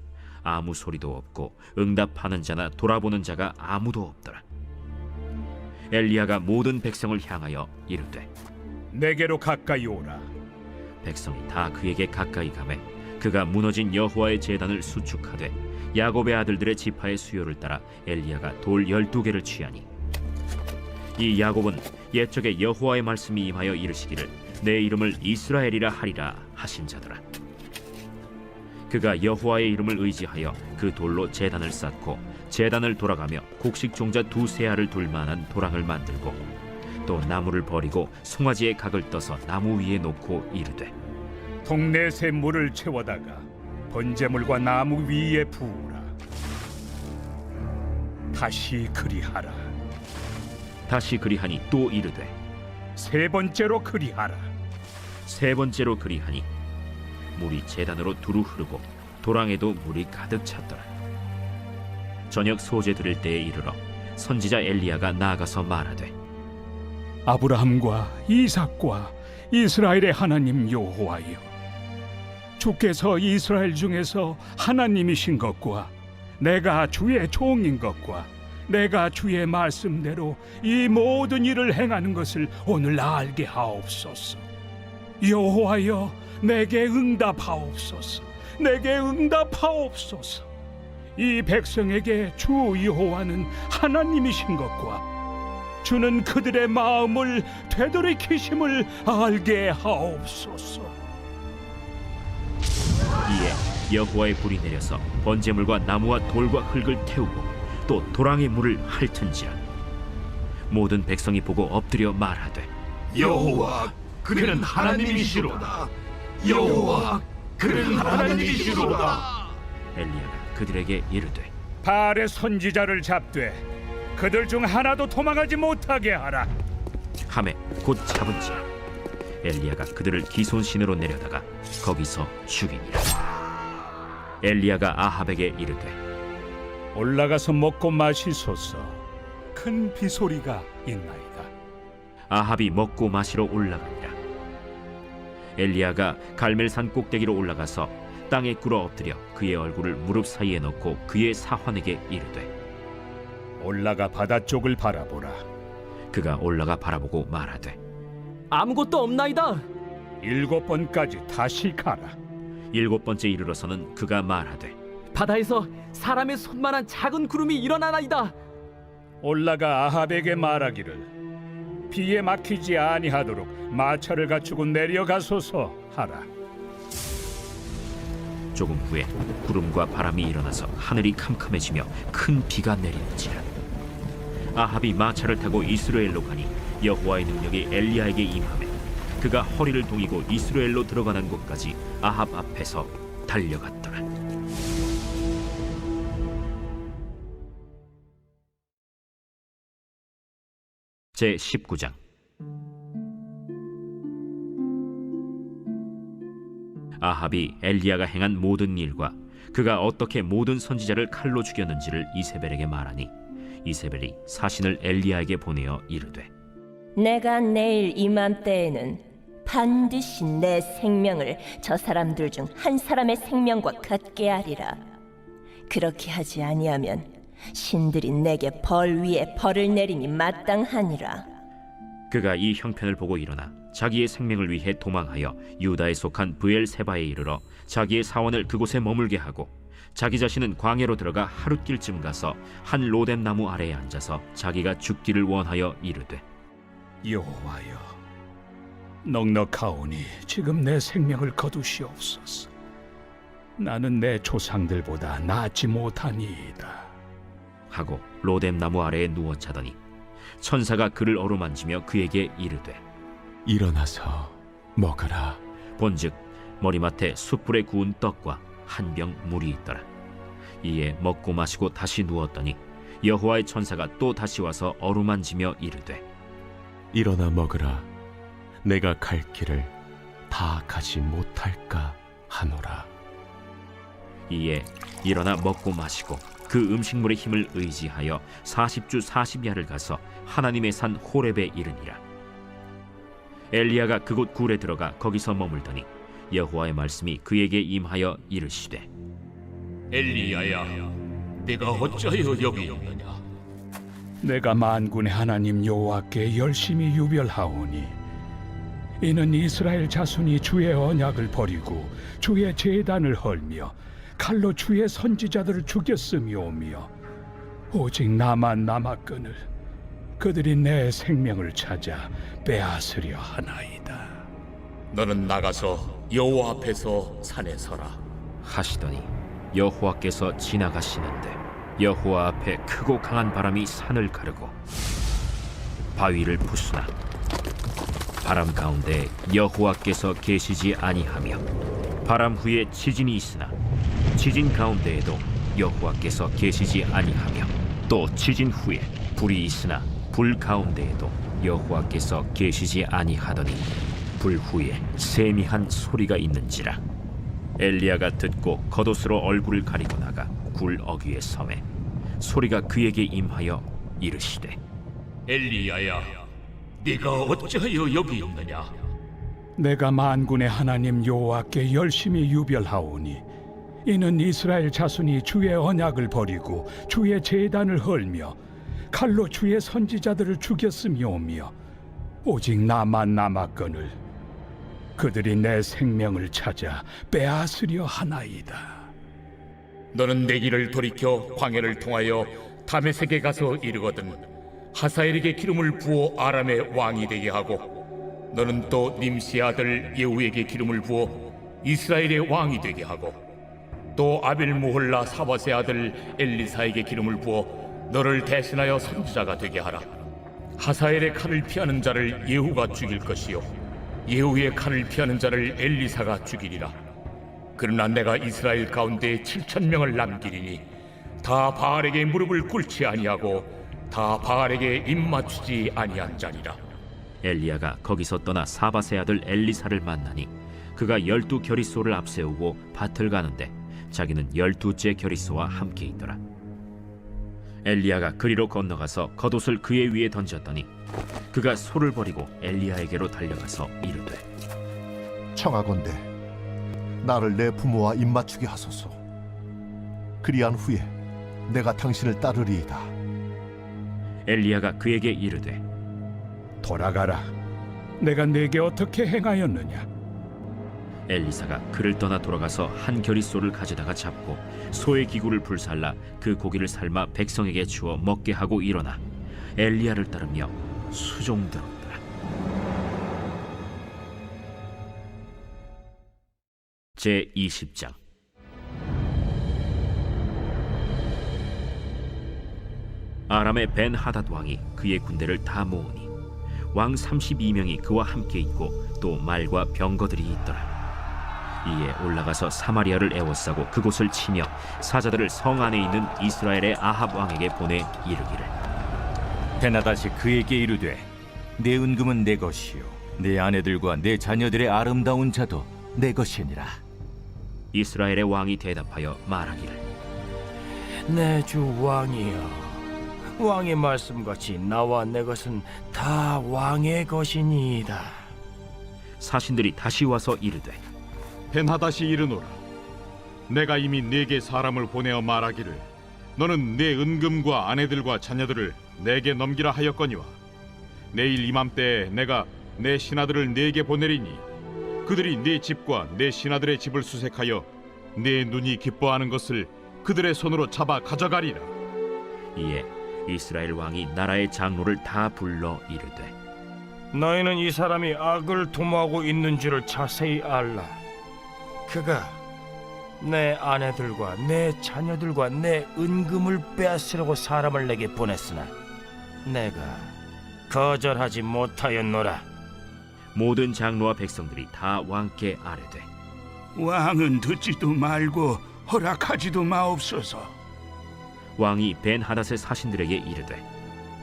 아무 소리도 없고 응답하는 자나 돌아보는 자가 아무도 없더라. 엘리야가 모든 백성을 향하여 이르되 내게로 가까이 오라. 백성이 다 그에게 가까이 가매 그가 무너진 여호와의 제단을 수축하되 야곱의 아들들의 지파의 수요를 따라 엘리야가 돌 12개를 취하니 이 야곱은 옛적에 여호와의 말씀이 임하여 이르시기를 내 이름을 이스라엘이라 하리라 하신 자더라. 그가 여호와의 이름을 의지하여 그 돌로 제단을 쌓고 제단을 돌아가며 곡식 종자 2세알을 둘 만한 도랑을 만들고 또 나무를 버리고 송아지의 각을 떠서 나무 위에 놓고 이르되 동네새 물을 채워다가 번제물과 나무 위에 부으라. 다시 그리하라. 다시 그리하니 또 이르되 세 번째로 그리하라. 세 번째로 그리하니 물이 제단으로 두루 흐르고 도랑에도 물이 가득 찼더라. 저녁 소재 드릴 때에 이르러 선지자 엘리야가 나아가서 말하되 아브라함과 이삭과 이스라엘의 하나님 여호와여, 주께서 이스라엘 중에서 하나님이신 것과 내가 주의 종인 것과 내가 주의 말씀대로 이 모든 일을 행하는 것을 오늘 알게 하옵소서. 여호와여, 내게 응답하옵소서. 내게 응답하옵소서. 이 백성에게 주 여호와는 하나님이신 것과 주는 그들의 마음을 되돌이키심을 알게 하옵소서. 이에 여호와의 불이 내려서 번제물과 나무와 돌과 흙을 태우고 또 도랑의 물을 핥은지라. 모든 백성이 보고 엎드려 말하되 여호와, 그는 하나님이시로다. 여호와, 그는 하나님이시로다. 엘리야가 그들에게 이르되 바알의 선지자를 잡되 그들 중 하나도 도망하지 못하게 하라. 하매 곧 잡은지라. 엘리야가 그들을 기손신으로 내려다가 거기서 죽이니라. 엘리야가 아합에게 이르되 올라가서 먹고 마시소서. 큰 비소리가 있나이다. 아합이 먹고 마시러 올라가니라. 엘리야가 갈멜산 꼭대기로 올라가서 땅에 꿇어 엎드려 그의 얼굴을 무릎 사이에 넣고 그의 사환에게 이르되 올라가 바다 쪽을 바라보라. 그가 올라가 바라보고 말하되 아무것도 없나이다. 7번까지 다시 가라. 7번째 이르러서는 그가 말하되 바다에서 사람의 손만한 작은 구름이 일어나나이다. 올라가 아합에게 말하기를 비에 막히지 아니하도록 마차를 갖추고 내려가소서 하라. 조금 후에 구름과 바람이 일어나서 하늘이 캄캄해지며 큰 비가 내리는지라. 아합이 마차를 타고 이스라엘로 가니 여호와의 능력이 엘리야에게 임하매 그가 허리를 동이고 이스라엘로 들어가는 곳까지 아합 앞에서 달려갔더라. 제 19장. 아합이 엘리야가 행한 모든 일과 그가 어떻게 모든 선지자를 칼로 죽였는지를 이세벨에게 말하니 이세벨이 사신을 엘리야에게 보내어 이르되 내가 내일 이맘때에는 반드시 내 생명을 저 사람들 중 한 사람의 생명과 같게 하리라. 그렇게 하지 아니하면 신들이 내게 벌 위에 벌을 내리니 마땅하니라. 그가 이 형편을 보고 일어나 자기의 생명을 위해 도망하여 유다에 속한 브엘세바에 이르러 자기의 사원을 그곳에 머물게 하고 자기 자신은 광야로 들어가 하룻길쯤 가서 한 로뎀 나무 아래에 앉아서 자기가 죽기를 원하여 이르되 여호와여, 넉넉하오니 지금 내 생명을 거두시옵소서. 나는 내 조상들보다 낫지 못하니이다 하고 로뎀 나무 아래에 누워 자더니 천사가 그를 어루만지며 그에게 이르되 일어나서 먹으라. 본즉 머리맡에 숯불에 구운 떡과 한 병 물이 있더라. 이에 먹고 마시고 다시 누웠더니 여호와의 천사가 또 다시 와서 어루만지며 이르되 일어나 먹으라. 내가 갈 길을 다 가지 못할까 하노라. 이에 일어나 먹고 마시고 그 음식물의 힘을 의지하여 40주 40야를 가서 하나님의 산 호렙에 이르니라. 엘리야가 그곳 굴에 들어가 거기서 머물더니 여호와의 말씀이 그에게 임하여 이르시되 엘리야야, 내가 어찌하여 여기 있느냐? 내가 만군의 하나님 여호와께 열심히 유별하오니 이는 이스라엘 자손이 주의 언약을 버리고 주의 제단을 헐며 칼로 주의 선지자들을 죽였음이오며 오직 나만 남았거늘 그들이 내 생명을 찾아 빼앗으려 하나이다. 너는 나가서 여호와 앞에서 산에 서라 하시더니 여호와께서 지나가시는데 여호와 앞에 크고 강한 바람이 산을 가르고 바위를 부수나 바람 가운데 여호와께서 계시지 아니하며 바람 후에 지진이 있으나 지진 가운데에도 여호와께서 계시지 아니하며 또 지진 후에 불이 있으나 불 가운데에도 여호와께서 계시지 아니하더니 불 후에 세미한 소리가 있는지라. 엘리야가 듣고 겉옷으로 얼굴을 가리고 나가 굴 어귀에 서매 소리가 그에게 임하여 이르시되 엘리야야, 네가 어찌하여 여기 있느냐? 내가 만군의 하나님 여호와께 열심히 유별하오니 이는 이스라엘 자손이 주의 언약을 버리고 주의 제단을 헐며 칼로 주의 선지자들을 죽였음이오며 오직 나만 남았거늘 그들이 내 생명을 찾아 빼앗으려 하나이다. 너는 내 길을 돌이켜 광야를 통하여 다메섹에 가서 이르거든 하사엘에게 기름을 부어 아람의 왕이 되게 하고 너는 또 님시의 아들 예후에게 기름을 부어 이스라엘의 왕이 되게 하고 또 아벨무홀라 사밧의 아들 엘리사에게 기름을 부어 너를 대신하여 선지자가 되게 하라. 하사엘의 칼을 피하는 자를 예후가 죽일 것이요 예후의 칼을 피하는 자를 엘리사가 죽이리라. 그러나 내가 이스라엘 가운데 7,000명을 남기리니 다 바알에게 무릎을 꿇지 아니하고 다 바알에게 입맞추지 아니한 자리라. 엘리야가 거기서 떠나 사밧의 아들 엘리사를 만나니 그가 12 겨리소를 앞세우고 밭을 가는데 자기는 12째 겨리소와 함께 있더라. 엘리야가 그리로 건너가서 겉옷을 그의 위에 던졌더니 그가 소를 버리고 엘리야에게로 달려가서 이르되 청하건대 나를 내 부모와 입맞추게 하소서. 그리한 후에 내가 당신을 따르리이다. 엘리야가 그에게 이르되 돌아가라. 내가 네게 어떻게 행하였느냐? 엘리사가 그를 떠나 돌아가서 한 겨리소를 가져다가 잡고 소의 기구를 불살라 그 고기를 삶아 백성에게 주어 먹게 하고 일어나 엘리야를 따르며 수종들었더라. 제20장. 아람의 벤하닷 왕이 그의 군대를 다 모으니 왕 32명이 그와 함께 있고 또 말과 병거들이 있더라. 이에 올라가서 사마리아를 에워싸고 그곳을 치며 사자들을 성 안에 있는 이스라엘의 아합 왕에게 보내 이르기를 베나닷이 그에게 이르되 내 은금은 내 것이요 내 아내들과 내 자녀들의 아름다운 자도 내 것이니라. 이스라엘의 왕이 대답하여 말하기를 내 주 왕이여, 왕의 말씀같이 나와 내 것은 다 왕의 것이니이다. 사신들이 다시 와서 이르되 벤하닷이 이르노라. 내가 이미 네게 사람을 보내어 말하기를 너는 내 은금과 아내들과 자녀들을 내게 넘기라 하였거니와 내일 이맘때에 내가 내 신하들을 네게 보내리니 그들이 네 집과 내 신하들의 집을 수색하여 내 눈이 기뻐하는 것을 그들의 손으로 잡아 가져가리라. 이에 이스라엘 왕이 나라의 장로를 다 불러 이르되 너희는 이 사람이 악을 도모하고 있는 줄을 자세히 알라. 그가 내 아내들과 내 자녀들과 내 은금을 빼앗으려고 사람을 내게 보냈으나 내가 거절하지 못하였노라. 모든 장로와 백성들이 다 왕께 아뢰되 왕은 듣지도 말고 허락하지도 마옵소서. 왕이 벤하닷의 사신들에게 이르되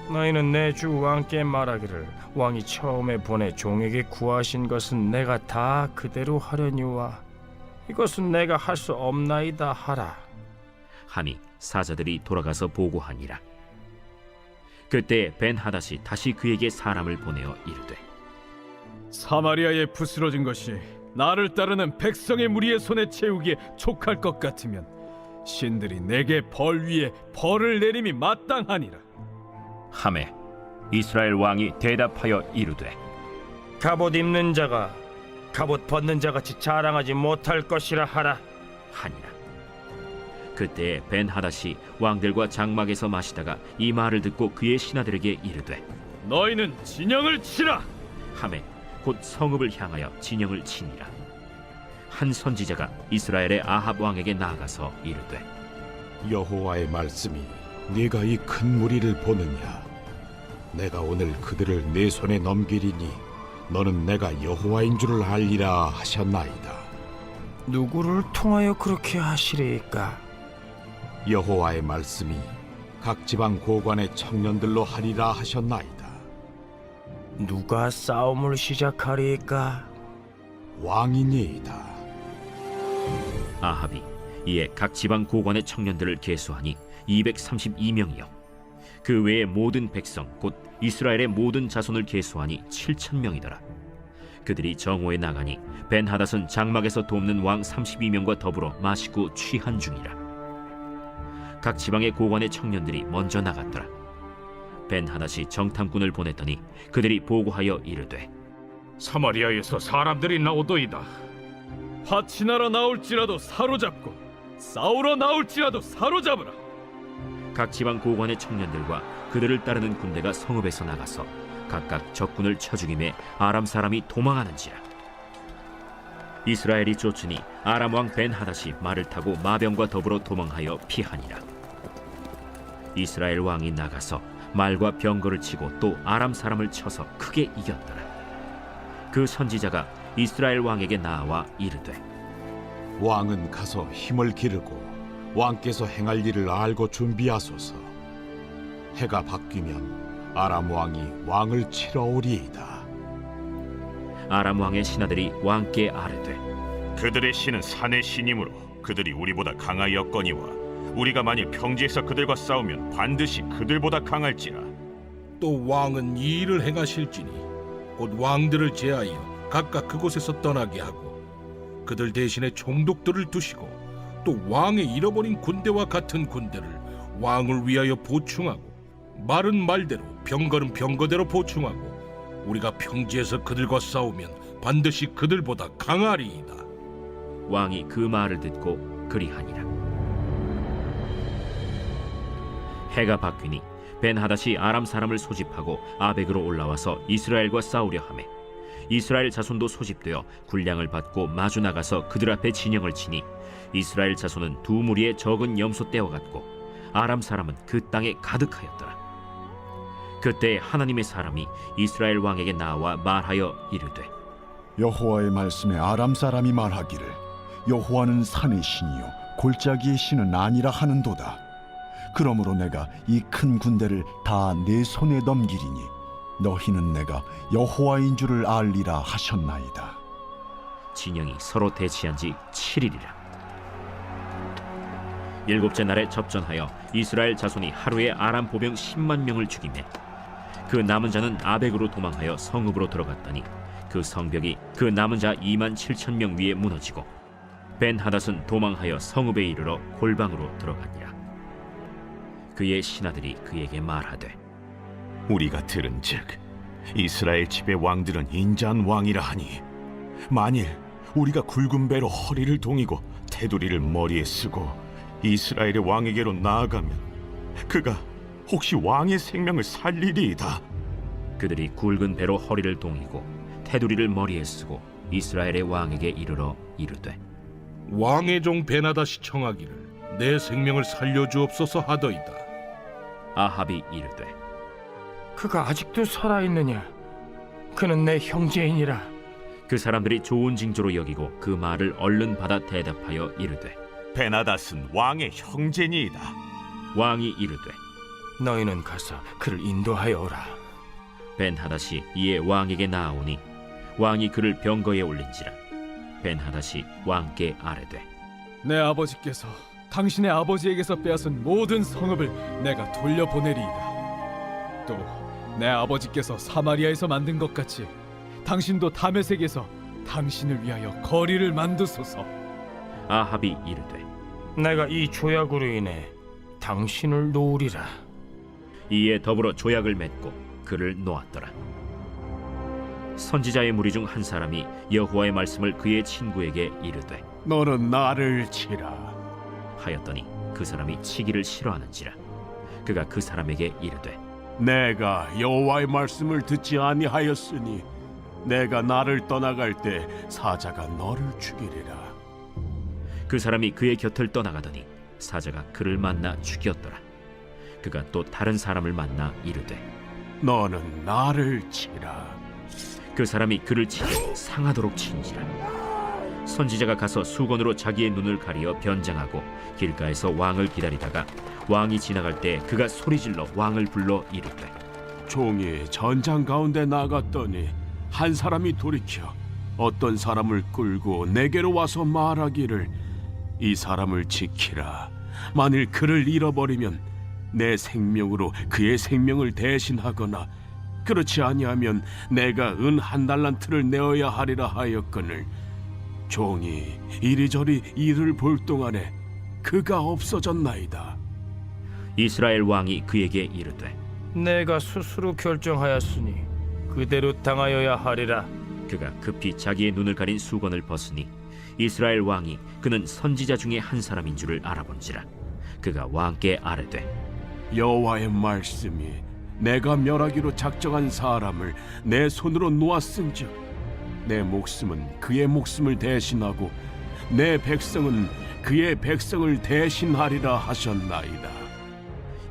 너희는 내 주 왕께 말하기를 왕이 처음에 보내 종에게 구하신 것은 내가 다 그대로 하려니와 이것은 내가 할 수 없나이다 하라. 하니 사자들이 돌아가서 보고하니라. 그때 벤하닷이 다시 그에게 사람을 보내어 이르되 사마리아에 부스러진 것이 나를 따르는 백성의 무리의 손에 채우기에 족할 것 같으면 신들이 내게 벌 위에 벌을 내림이 마땅하니라. 하매 이스라엘 왕이 대답하여 이르되 갑옷 입는 자가 갑옷 벗는 자같이 자랑하지 못할 것이라 하라 하니라. 그때 벤하닷이 왕들과 장막에서 마시다가 이 말을 듣고 그의 신하들에게 이르되 너희는 진영을 치라. 하매 곧 성읍을 향하여 진영을 치니라. 한 선지자가 이스라엘의 아합 왕에게 나아가서 이르되 여호와의 말씀이 네가 이 큰 무리를 보느냐? 내가 오늘 그들을 내 손에 넘기리니 너는 내가 여호와인 줄을 알리라 하셨나이다. 누구를 통하여 그렇게 하시리까? 여호와의 말씀이 각 지방 고관의 청년들로 하리라 하셨나이다. 누가 싸움을 시작하리까? 왕이니이다. 아합이 이에 각 지방 고관의 청년들을 계수하니 232명이요 그 외의 모든 백성 곧 이스라엘의 모든 자손을 계수하니 7,000명이더라. 그들이 정오에 나가니 벤하닷은 장막에서 돕는 왕 32명과 더불어 마시고 취한 중이라. 각 지방의 고관의 청년들이 먼저 나갔더라. 벤하닷이 정탐꾼을 보냈더니 그들이 보고하여 이르되 사마리아에서 사람들이 나오도이다. 파치나라 나올지라도 사로잡고 싸우러 나올지라도 사로잡으라. 각 지방 고관의 청년들과 그들을 따르는 군대가 성읍에서 나가서 각각 적군을 쳐 죽임에 아람 사람이 도망하는지라. 이스라엘이 쫓으니 아람 왕 벤하닷이 말을 타고 마병과 더불어 도망하여 피하니라. 이스라엘 왕이 나가서 말과 병거를 치고 또 아람 사람을 쳐서 크게 이겼더라. 그 선지자가 이스라엘 왕에게 나와 이르되 왕은 가서 힘을 기르고 왕께서 행할 일을 알고 준비하소서. 해가 바뀌면 아람 왕이 왕을 치러 오리이다. 아람 왕의 신하들이 왕께 아뢰되 그들의 신은 산의 신이므로 그들이 우리보다 강하였거니와 우리가 만일 평지에서 그들과 싸우면 반드시 그들보다 강할지라. 또 왕은 이 일을 행하실지니 곧 왕들을 제하여 각각 그곳에서 떠나게 하고 그들 대신에 총독들을 두시고 또 왕의 잃어버린 군대와 같은 군대를 왕을 위하여 보충하고 말은 말대로 병거는 병거대로 보충하고 우리가 평지에서 그들과 싸우면 반드시 그들보다 강하리이다. 왕이 그 말을 듣고 그리하니라. 해가 바뀌니 벤하닷이 아람 사람을 소집하고 아벡으로 올라와서 이스라엘과 싸우려 하매 이스라엘 자손도 소집되어 군량을 받고 마주 나가서 그들 앞에 진영을 치니 이스라엘 자손은 두 무리의 적은 염소 떼와 같고 아람 사람은 그 땅에 가득하였더라. 그때 하나님의 사람이 이스라엘 왕에게 나와 말하여 이르되 여호와의 말씀에 아람 사람이 말하기를 여호와는 산의 신이요 골짜기의 신은 아니라 하는도다. 그러므로 내가 이 큰 군대를 다 내 손에 넘기리니 너희는 내가 여호와인 줄을 알리라 하셨나이다. 진영이 서로 대치한 지 7일이라. 일곱째 날에 접전하여 이스라엘 자손이 하루에 아람 보병 10만 명을 죽이매 그 남은 자는 아벡으로 도망하여 성읍으로 들어갔더니 그 성벽이 그 남은 자 2만 7천 명 위에 무너지고 벤하닷은 도망하여 성읍에 이르러 골방으로 들어가니라. 그의 신하들이 그에게 말하되 우리가 들은즉 이스라엘 집의 왕들은 인자한 왕이라 하니 만일 우리가 굵은 배로 허리를 동이고 테두리를 머리에 쓰고 이스라엘의 왕에게로 나아가면 그가 혹시 왕의 생명을 살리리이다. 그들이 굵은 배로 허리를 동이고 테두리를 머리에 쓰고 이스라엘의 왕에게 이르러 이르되 왕의 종 베나닷이 청하기를 내 생명을 살려주옵소서 하더이다. 아합이 이르되 그가 아직도 살아있느냐? 그는 내 형제이니라. 그 사람들이 좋은 징조로 여기고 그 말을 얼른 받아 대답하여 이르되 베나닷은 왕의 형제니이다. 왕이 이르되 너희는 가서 그를 인도하여 오라. 벤하닷이 이에 왕에게 나아오니 왕이 그를 병거에 올린지라. 벤하닷이 왕께 아뢰되 내 아버지께서 당신의 아버지에게서 빼앗은 모든 성읍을 내가 돌려보내리이다. 또 내 아버지께서 사마리아에서 만든 것 같이 당신도 다메섹에서 당신을 위하여 거리를 만드소서. 아합이 이르되 내가 이 조약으로 인해 당신을 놓으리라. 이에 더불어 조약을 맺고 그를 놓았더라. 선지자의 무리 중 한 사람이 여호와의 말씀을 그의 친구에게 이르되 너는 나를 치라 하였더니 그 사람이 치기를 싫어하는지라. 그가 그 사람에게 이르되 내가 여호와의 말씀을 듣지 아니하였으니 내가 나를 떠나갈 때 사자가 너를 죽이리라. 그 사람이 그의 곁을 떠나가더니 사자가 그를 만나 죽였더라. 그가 또 다른 사람을 만나 이르되 너는 나를 치라. 그 사람이 그를 치되 상하도록 친지라. 선지자가 가서 수건으로 자기의 눈을 가리어 변장하고 길가에서 왕을 기다리다가 왕이 지나갈 때 그가 소리질러 왕을 불러 이르되, 종이 전장 가운데 나갔더니 한 사람이 돌이켜 어떤 사람을 끌고 내게로 와서 말하기를, 이 사람을 지키라. 만일 그를 잃어버리면 내 생명으로 그의 생명을 대신하거나 그렇지 아니하면 내가 은 1달란트를 내어야 하리라 하였거늘, 종이 이리저리 이를 볼 동안에 그가 없어졌나이다. 이스라엘 왕이 그에게 이르되, 내가 스스로 결정하였으니 그대로 당하여야 하리라. 그가 급히 자기의 눈을 가린 수건을 벗으니 이스라엘 왕이 그는 선지자 중에 한 사람인 줄을 알아본지라. 그가 왕께 아뢰되, 여호와의 말씀이 내가 멸하기로 작정한 사람을 내 손으로 놓았은즉 내 목숨은 그의 목숨을 대신하고 내 백성은 그의 백성을 대신하리라 하셨나이다.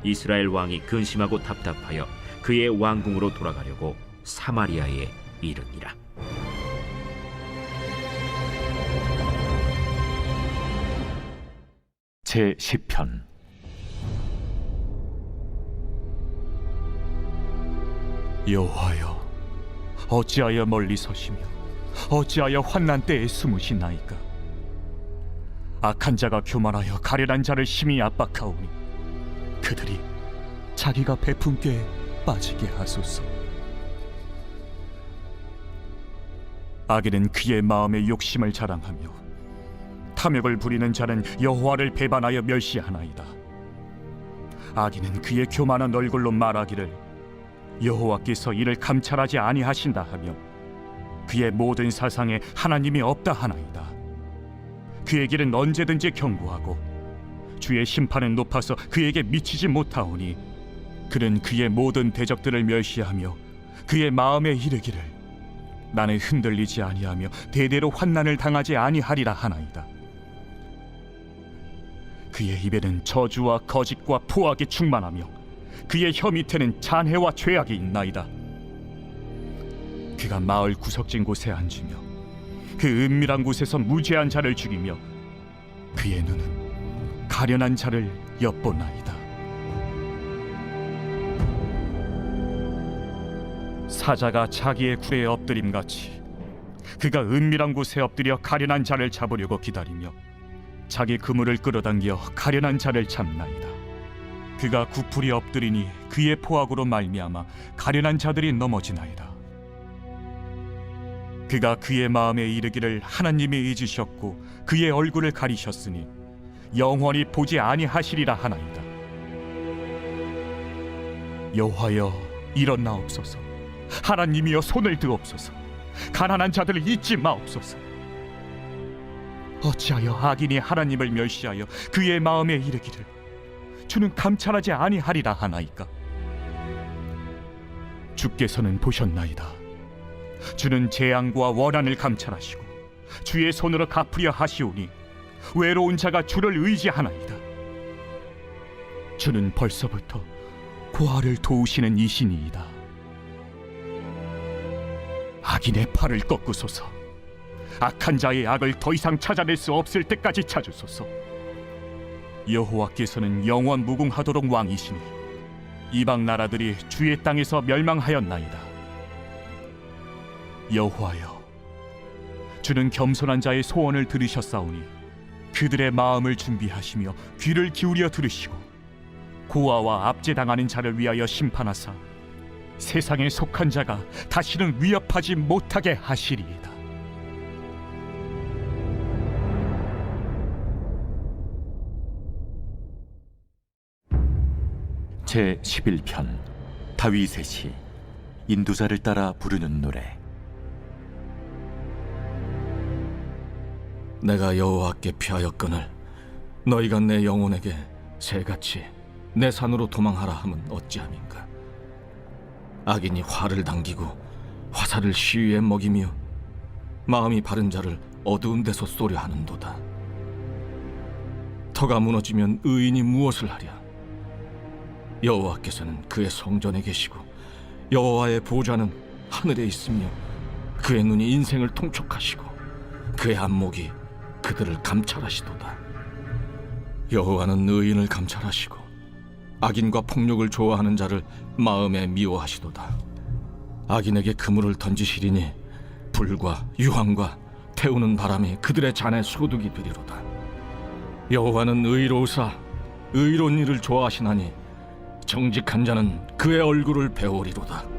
이스라엘 왕이 근심하고 답답하여 그의 왕궁으로 돌아가려고 사마리아에 이르니라. 제 10편. 여호와여, 어찌하여 멀리 서시며 어찌하여 환난 때에 숨으시나이까? 악한 자가 교만하여 가련한 자를 심히 압박하오니 그들이 자기가 베푼 꾀에 빠지게 하소서. 악인은 그의 마음의 욕심을 자랑하며 탐욕을 부리는 자는 여호와를 배반하여 멸시하나이다. 악인은 그의 교만한 얼굴로 말하기를, 여호와께서 이를 감찰하지 아니하신다 하며 그의 모든 사상에 하나님이 없다 하나이다. 그의 길은 언제든지 견고하고 주의 심판은 높아서 그에게 미치지 못하오니 그는 그의 모든 대적들을 멸시하며 그의 마음에 이르기를, 나는 흔들리지 아니하며 대대로 환난을 당하지 아니하리라 하나이다. 그의 입에는 저주와 거짓과 포악이 충만하며 그의 혀 밑에는 잔해와 죄악이 있나이다. 그가 마을 구석진 곳에 앉으며 그 은밀한 곳에서 무죄한 자를 죽이며 그의 눈은 가련한 자를 엿보나이다. 사자가 자기의 굴에 엎드림같이 그가 은밀한 곳에 엎드려 가련한 자를 잡으려고 기다리며 자기 그물을 끌어당겨 가련한 자를 잡나이다. 그가 구풀이 엎드리니 그의 포악으로 말미암아 가련한 자들이 넘어지나이다. 그가 그의 마음에 이르기를, 하나님이 잊으셨고 그의 얼굴을 가리셨으니 영원히 보지 아니하시리라 하나이다. 여호와여, 일어나옵소서. 하나님이여, 손을 드옵소서. 가난한 자들을 잊지 마옵소서. 어찌하여 악인이 하나님을 멸시하여 그의 마음에 이르기를, 주는 감찰하지 아니하리라 하나이까? 주께서는 보셨나이다. 주는 재앙과 원한을 감찰하시고 주의 손으로 갚으려 하시오니 외로운 자가 주를 의지하나이다. 주는 벌써부터 고아를 도우시는 이신이이다. 악인의 팔을 꺾으소서. 악한 자의 악을 더 이상 찾아낼 수 없을 때까지 찾으소서. 여호와께서는 영원 무궁하도록 왕이시니 이방 나라들이 주의 땅에서 멸망하였나이다. 여호와여, 주는 겸손한 자의 소원을 들으셨사오니 그들의 마음을 준비하시며 귀를 기울여 들으시고 고아와 압제당하는 자를 위하여 심판하사 세상에 속한 자가 다시는 위협하지 못하게 하시리이다. 제 11편. 다윗의 시. 인도자를 따라 부르는 노래. 내가 여호와께 피하였거늘 너희가 내 영혼에게 새같이 내 산으로 도망하라 함은 어찌함인가? 악인이 화를 당기고 화살을 시위에 먹이며 마음이 바른 자를 어두운 데서 쏘려 하는도다. 터가 무너지면 의인이 무엇을 하랴? 여호와께서는 그의 성전에 계시고 여호와의 보좌는 하늘에 있으며 그의 눈이 인생을 통촉하시고 그의 안목이 그들을 감찰하시도다. 여호와는 의인을 감찰하시고 악인과 폭력을 좋아하는 자를 마음에 미워하시도다. 악인에게 그물을 던지시리니 불과 유황과 태우는 바람이 그들의 잔에 소득이 되리로다. 여호와는 의로우사 의로운 일을 좋아하시나니 정직한 자는 그의 얼굴을 배우리로다.